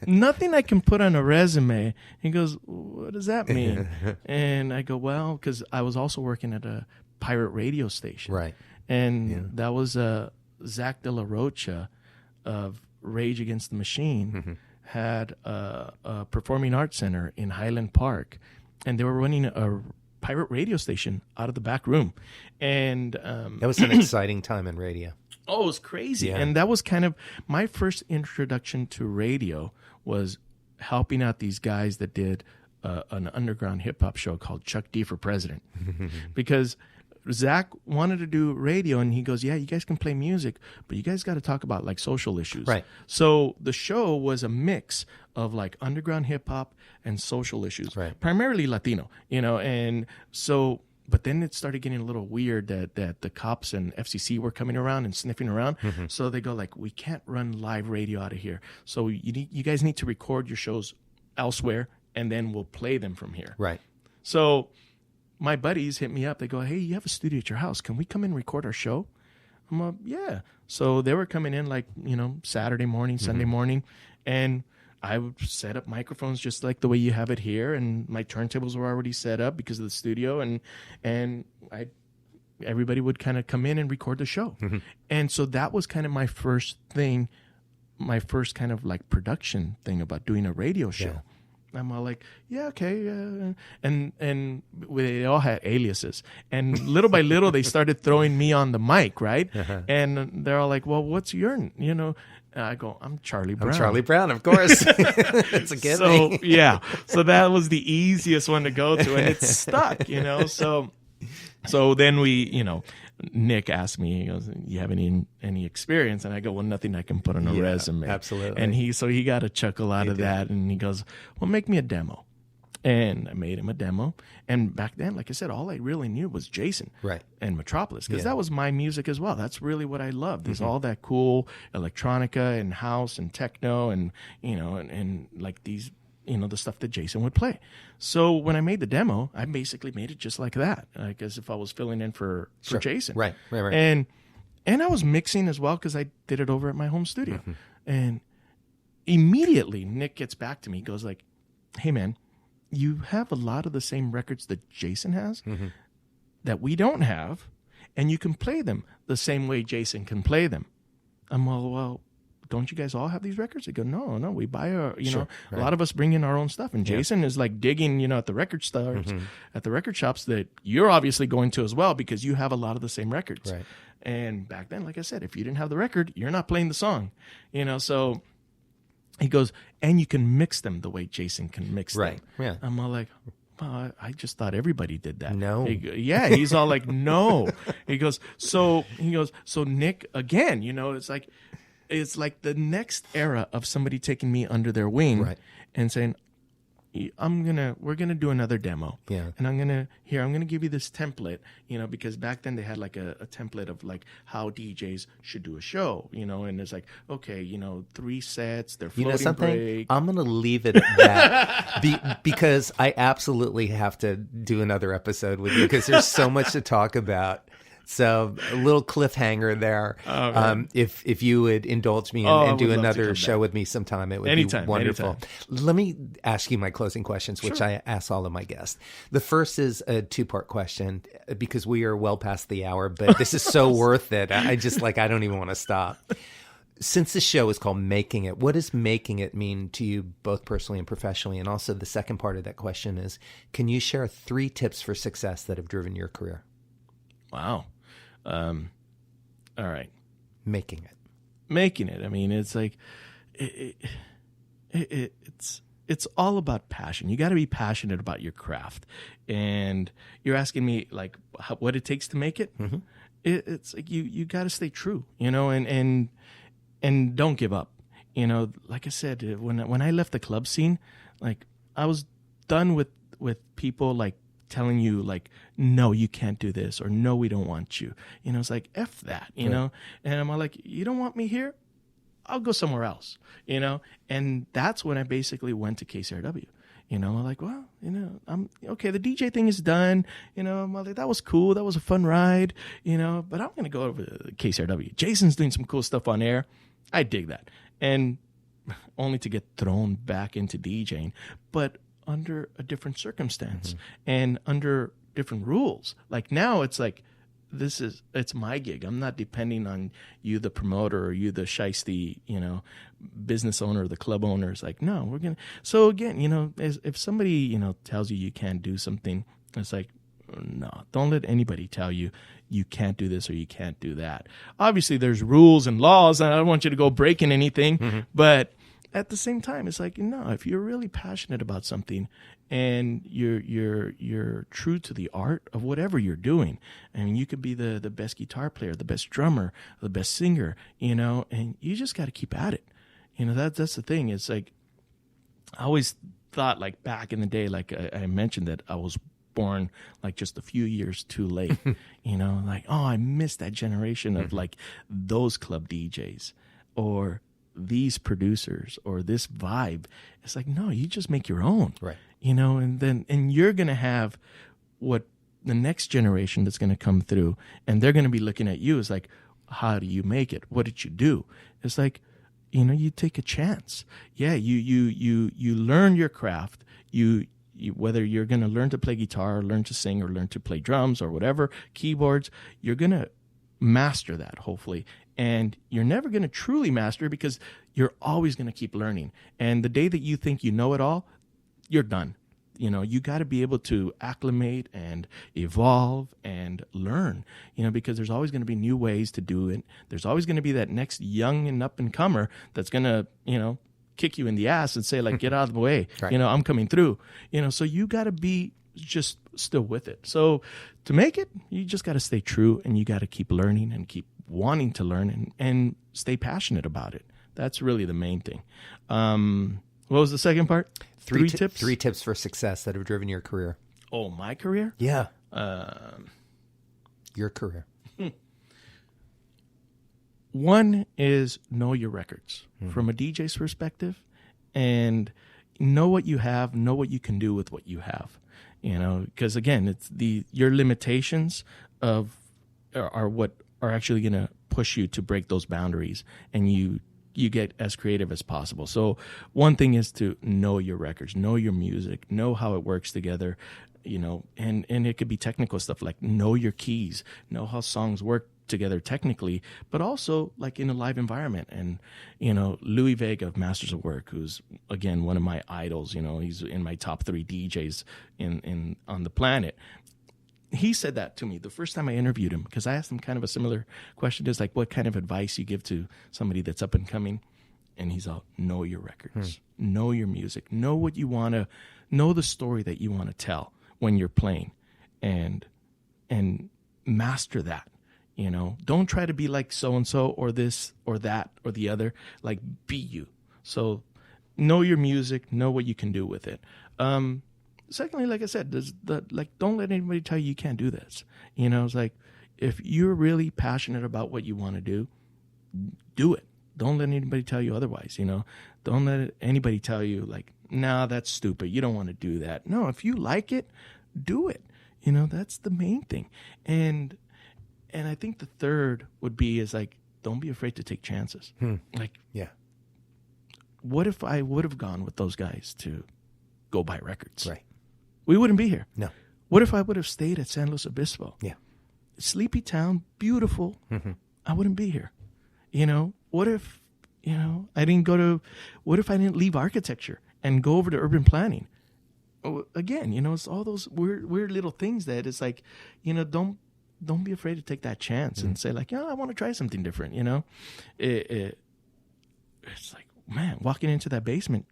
nothing I can put on a resume. He goes, what does that mean? And I go, well, because I was also working at a pirate radio station. Right. And that was Zach De La Rocha of Rage Against the Machine had a performing arts center in Highland Park. And they were running a pirate radio station out of the back room. And that was an exciting time in radio. Oh, it was crazy. Yeah. And that was kind of my first introduction to radio, was helping out these guys that did an underground hip-hop show called Chuck D for President. Because Zach wanted to do radio, and he goes, yeah, you guys can play music, but you guys got to talk about like social issues. Right. So the show was a mix of like underground hip-hop and social issues, right, primarily Latino, and so... But then it started getting a little weird that the cops and FCC were coming around and sniffing around. So they go like, we can't run live radio out of here. So you guys need to record your shows elsewhere, and then we'll play them from here. Right. So my buddies hit me up. They go, hey, you have a studio at your house. Can we come and record our show? I'm like, yeah. So they were coming in like, Saturday morning, Sunday morning, and I would set up microphones just like the way you have it here, and my turntables were already set up because of the studio, and everybody would kind of come in and record the show. And so that was kind of my first kind of like production thing about doing a radio show. Yeah. I'm all like, yeah, okay. And they all had aliases. And little by little, they started throwing me on the mic, right? And they're all like, well, what's your, I go, I'm Charlie Brown. I'm Charlie Brown, of course. It's a gimme. So, yeah. So that was the easiest one to go to, and it stuck, So then we, Nick asked me, he goes, you have any experience? And I go, well, nothing I can put on a resume. Absolutely. And he got a chuckle out of that, and he goes, well, make me a demo. And I made him a demo. And back then, like I said, all I really knew was Jason, right, and Metropolis, because that was my music as well. That's really what I loved. There's all that cool electronica and house and techno and and like these, the stuff that Jason would play. So when I made the demo, I basically made it just like that, like as if I was filling in for Jason. Right. And I was mixing as well, because I did it over at my home studio. And immediately Nick gets back to me, goes like, hey man, you have a lot of the same records that Jason has that we don't have, and you can play them the same way Jason can play them. I'm all, well, don't you guys all have these records? They go, no, we buy a lot of us bring in our own stuff. And Jason is like digging, at the record stores, at the record shops that you're obviously going to as well, because you have a lot of the same records. Right. And back then, like I said, if you didn't have the record, you're not playing the song, so he goes, and you can mix them the way Jason can mix them. Right. Yeah. I'm all like, well, I just thought everybody did that. No. He's all like, no. He goes, so Nick, again, it's like the next era of somebody taking me under their wing and saying, we're gonna do another demo. Yeah. And I'm gonna give you this template, because back then they had like a template of like how DJs should do a show, and it's like, okay, 3 sets, they're floating something? break. I'm gonna leave it at that because I absolutely have to do another episode with you, because there's so much to talk about. So a little cliffhanger there. If you would indulge me and do another show with me sometime, it would be wonderful. Anytime. Let me ask you my closing questions, which I ask all of my guests. The first is a 2-part question, because we are well past the hour, but this is so worth it. I don't even want to stop. Since the show is called Making It, what does making it mean to you, both personally and professionally? And also the second part of that question is, can you share 3 tips for success that have driven your career? Wow. All right. Making it. I mean, it's like, it's all about passion. You got to be passionate about your craft. And you're asking me like what it takes to make it. It's like, you got to stay true, and and don't give up. You know, like I said, when I left the club scene, like I was done with people like telling you like, no, you can't do this, or no, we don't want you. You know, it's like, F that, you know? And I'm like, you don't want me here? I'll go somewhere else, you know? And that's when I basically went to KCRW. You know, like, well, you know, I'm okay. The DJ thing is done. You know, I'm like, that was cool. That was a fun ride, you know, but I'm going to go over to KCRW. Jason's doing some cool stuff on air. I dig that. And only to get thrown back into DJing, but under a different circumstance and under different rules. Like now it's like, it's my gig. I'm not depending on you, the promoter, or you, the shiesty, you know, business owner, or the club owner. It's like, no, we're going to. So again, you know, if somebody, you know, tells you can't do something, it's like, no, don't let anybody tell you can't do this or you can't do that. Obviously there's rules and laws, and I don't want you to go breaking anything, but at the same time, it's like, no, if you're really passionate about something and you're true to the art of whatever you're doing, I mean, you could be the best guitar player, the best drummer, the best singer, you know, and you just got to keep at it. You know, that's the thing. It's like, I always thought, like back in the day, like I mentioned, that I was born like just a few years too late. You know, like, oh, I missed that generation of like those club DJs or these producers or this vibe. It's like, no, you just make your own, right? You know, and you're going to have what the next generation that's going to come through, and they're going to be looking at you as like, how do you make it? What did you do? It's like, you know, you take a chance. Yeah, you learn your craft. You whether you're going to learn to play guitar or learn to sing or learn to play drums or whatever, keyboards, you're going to master that, hopefully. And you're never going to truly master, because you're always going to keep learning. And the day that you think you know it all, you're done. You know, you got to be able to acclimate and evolve and learn, you know, because there's always going to be new ways to do it. There's always going to be that next young and up and comer that's going to, you know, kick you in the ass and say, like, get out of the way. Right. You know, I'm coming through, you know, so you got to be just still with it. So to make it, you just got to stay true, and you got to keep learning and keep wanting to learn and stay passionate about it. That's really the main thing. What was the second part? Three tips? 3 tips for success that have driven your career. Oh, my career? Yeah. Your career. One is know your records from a DJ's perspective, and know what you have, know what you can do with what you have. You know, because again, it's your limitations are what are actually going to push you to break those boundaries, and you get as creative as possible. So one thing is to know your records, know your music, know how it works together, you know, and it could be technical stuff like know your keys, know how songs work together technically, but also like in a live environment. And, you know, Louie Vega of Masters of Work, who's again one of my idols, you know, he's in my top 3 DJs on the planet. He said that to me the first time I interviewed him, because I asked him kind of a similar question, is like, what kind of advice you give to somebody that's up and coming? And he's all, know your records, know your music, know what you want to, know the story that you want to tell when you're playing, and master that. You know, don't try to be like so-and-so or this or that or the other, like be you. So know your music, know what you can do with it. Secondly, like I said, don't let anybody tell you can't do this. You know, it's like, if you're really passionate about what you want to do it. Don't let anybody tell you otherwise, you know. Don't let anybody tell you like, nah, that's stupid. You don't want to do that. No, if you like it, do it. You know, that's the main thing. And I think the third would be is like, don't be afraid to take chances. Like, yeah. What if I would have gone with those guys to go buy records? Right. We wouldn't be here. No. What if I would have stayed at San Luis Obispo? Yeah. Sleepy town, beautiful. I wouldn't be here. You know, what if, you know, what if I didn't leave architecture and go over to urban planning? Again, you know, it's all those weird little things that it's like, you know, don't be afraid to take that chance and say like, I want to try something different. You know, it's like, man, walking into that basement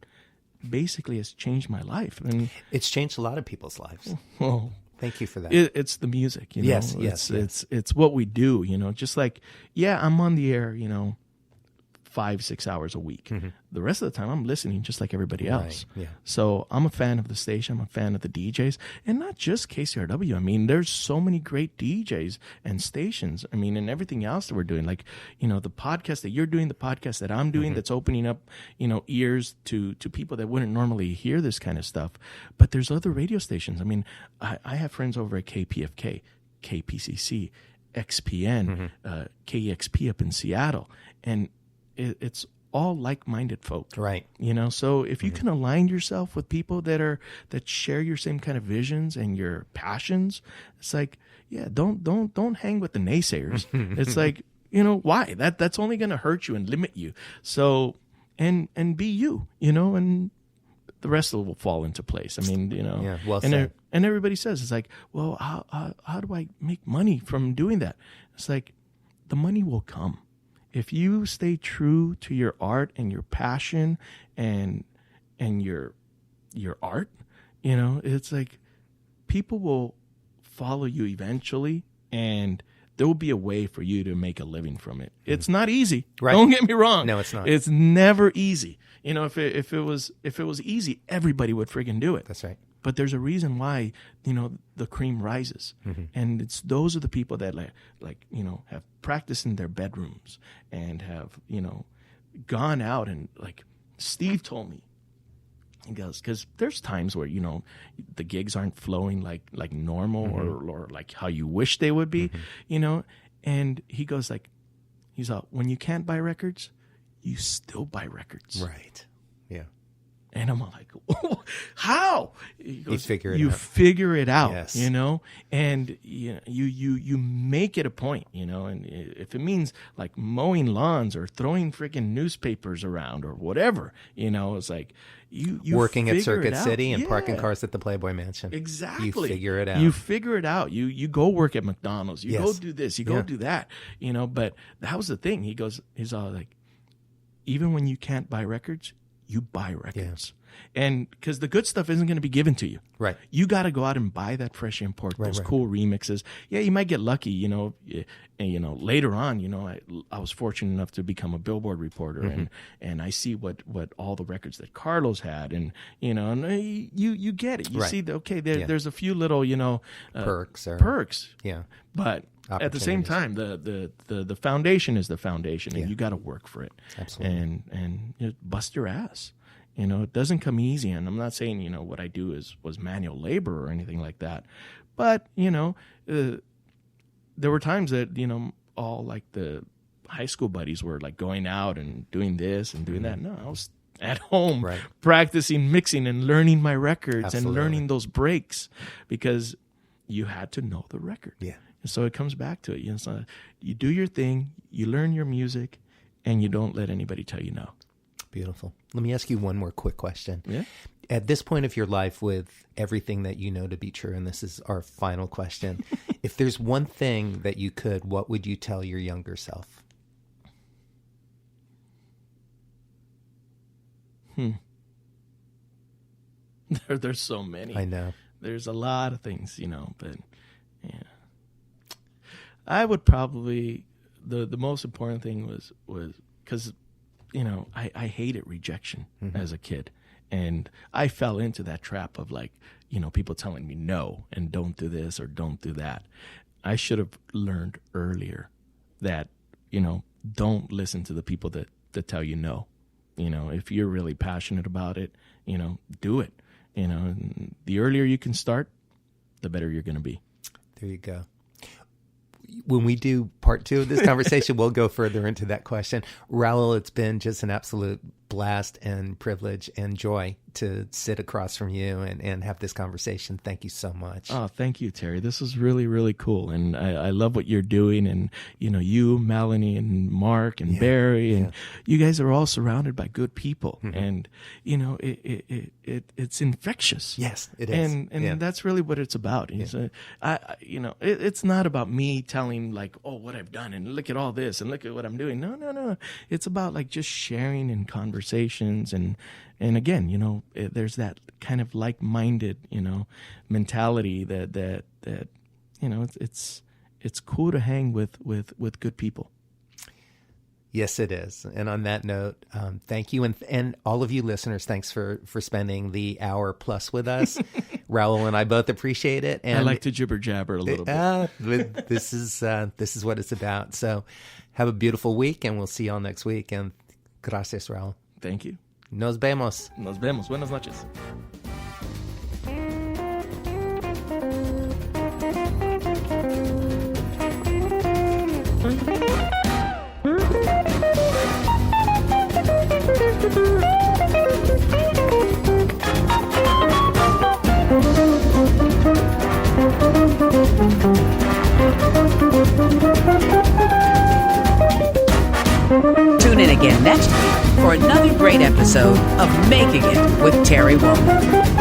basically has changed my life. I mean, it's changed a lot of people's lives. Well, thank you for that. It's the music, you know. Yes. It's what we do, you know. Just like, I'm on the air, you know, 5-6 hours a week. The rest of the time I'm listening just like everybody else. Right. Yeah. So I'm a fan of the station. I'm a fan of the DJs, and not just KCRW. I mean, there's so many great DJs and stations. I mean, and everything else that we're doing, like, you know, the podcast that you're doing, the podcast that I'm doing, that's opening up, you know, ears to people that wouldn't normally hear this kind of stuff. But there's other radio stations. I mean, I have friends over at KPFK, KPCC, XPN, KEXP up in Seattle, and it's all like-minded folk, Right. you know. So if you can align yourself with people that share your same kind of visions and your passions, it's like, yeah, don't hang with the naysayers. It's like, you know, why? That's only going to hurt you and limit you. So and be you, you know, and the rest of it will fall into place. I mean, you know, Yeah, well and said. and everybody says, it's like, well, how do I make money from doing that? It's like, the money will come if you stay true to your art and your passion and your art. You know, it's like, people will follow you eventually, and there will be a way for you to make a living from it. It's not easy. Right. Don't get me wrong. No, it's not. It's never easy. You know, if it was easy, everybody would friggin' do it. That's right. But there's a reason why, you know, the cream rises. And it's those are the people that like, you know, have practiced in their bedrooms and have, you know, gone out, and like Steve told me, he goes, because there's times where, you know, the gigs aren't flowing like normal or like how you wish they would be, you know, and he goes like, he's all, when you can't buy records, you still buy records. Right. Yeah. And I'm like, how? He goes, you figure it out, Yes. you know, and you make it a point, you know, and if it means like mowing lawns or throwing freaking newspapers around or whatever, you know, it's like you working at figure it Circuit out. City and parking Yeah. cars at the Playboy Mansion. Exactly. You figure it out. You figure it out. You go work at McDonald's. You Yes. go do this. You go Yeah. do that. You know, but that was the thing. He's all like, even when you can't buy records, you buy records. And because the good stuff isn't going to be given to you. Right. You got to go out and buy that fresh import, those right. cool remixes. Yeah, you might get lucky, you know, and, you know, later on, you know, I was fortunate enough to become a Billboard reporter, and I see what all the records that Carlos had, and, you know, and you get it. You Right. see, there's a few little, you know, Perks. Yeah. But at the same time, the foundation is the foundation, and you got to work for it. Absolutely. And you know, bust your ass. You know, it doesn't come easy, and I'm not saying, you know, what I do was manual labor or anything like that. But, you know, there were times that, you know, all like the high school buddies were like going out and doing this and doing that. No, I was at home practicing mixing and learning my records and learning those breaks, because you had to know the record. Yeah. And so it comes back to it. You know, so you do your thing, you learn your music, and you don't let anybody tell you no. Beautiful. Let me ask you one more quick question. Yeah. At this point of your life, with everything that you know to be true, and this is our final question, if there's one thing that you could, what would you tell your younger self? There's so many. I know. There's a lot of things, you know, but yeah. I would probably, the most important thing was because, you know, I hated rejection as a kid. And I fell into that trap of, like, you know, people telling me no and don't do this or don't do that. I should have learned earlier that, you know, don't listen to the people that tell you no. You know, if you're really passionate about it, you know, do it. You know, and the earlier you can start, the better you're going to be. There you go. When we do part 2 of this conversation, we'll go further into that question. Raul, it's been just an absolute blast and privilege and joy to sit across from you and have this conversation. Thank you so much. Oh, thank you, Terry. This is really, really cool. And I love what you're doing. And, you know, you, Melanie, and Mark, and Barry, and you guys are all surrounded by good people. And, you know, it's infectious. Yes, it is. And that's really what it's about. You know, it's not about me telling, like, oh, what I've done, and look at all this, and look at what I'm doing. No. It's about, like, just sharing and conversations. And again, you know, there's that kind of like-minded, you know, mentality that you know, it's cool to hang with good people. Yes, it is. And on that note, thank you. And all of you listeners, thanks for spending the hour plus with us. Raul and I both appreciate it. And I like to jibber jabber a little bit. This is what it's about. So have a beautiful week, and we'll see y'all next week. And gracias, Raul. Thank you. Nos vemos. Nos vemos. Buenas noches. Tune in again next week for another great episode of Making It with Terry Woolman.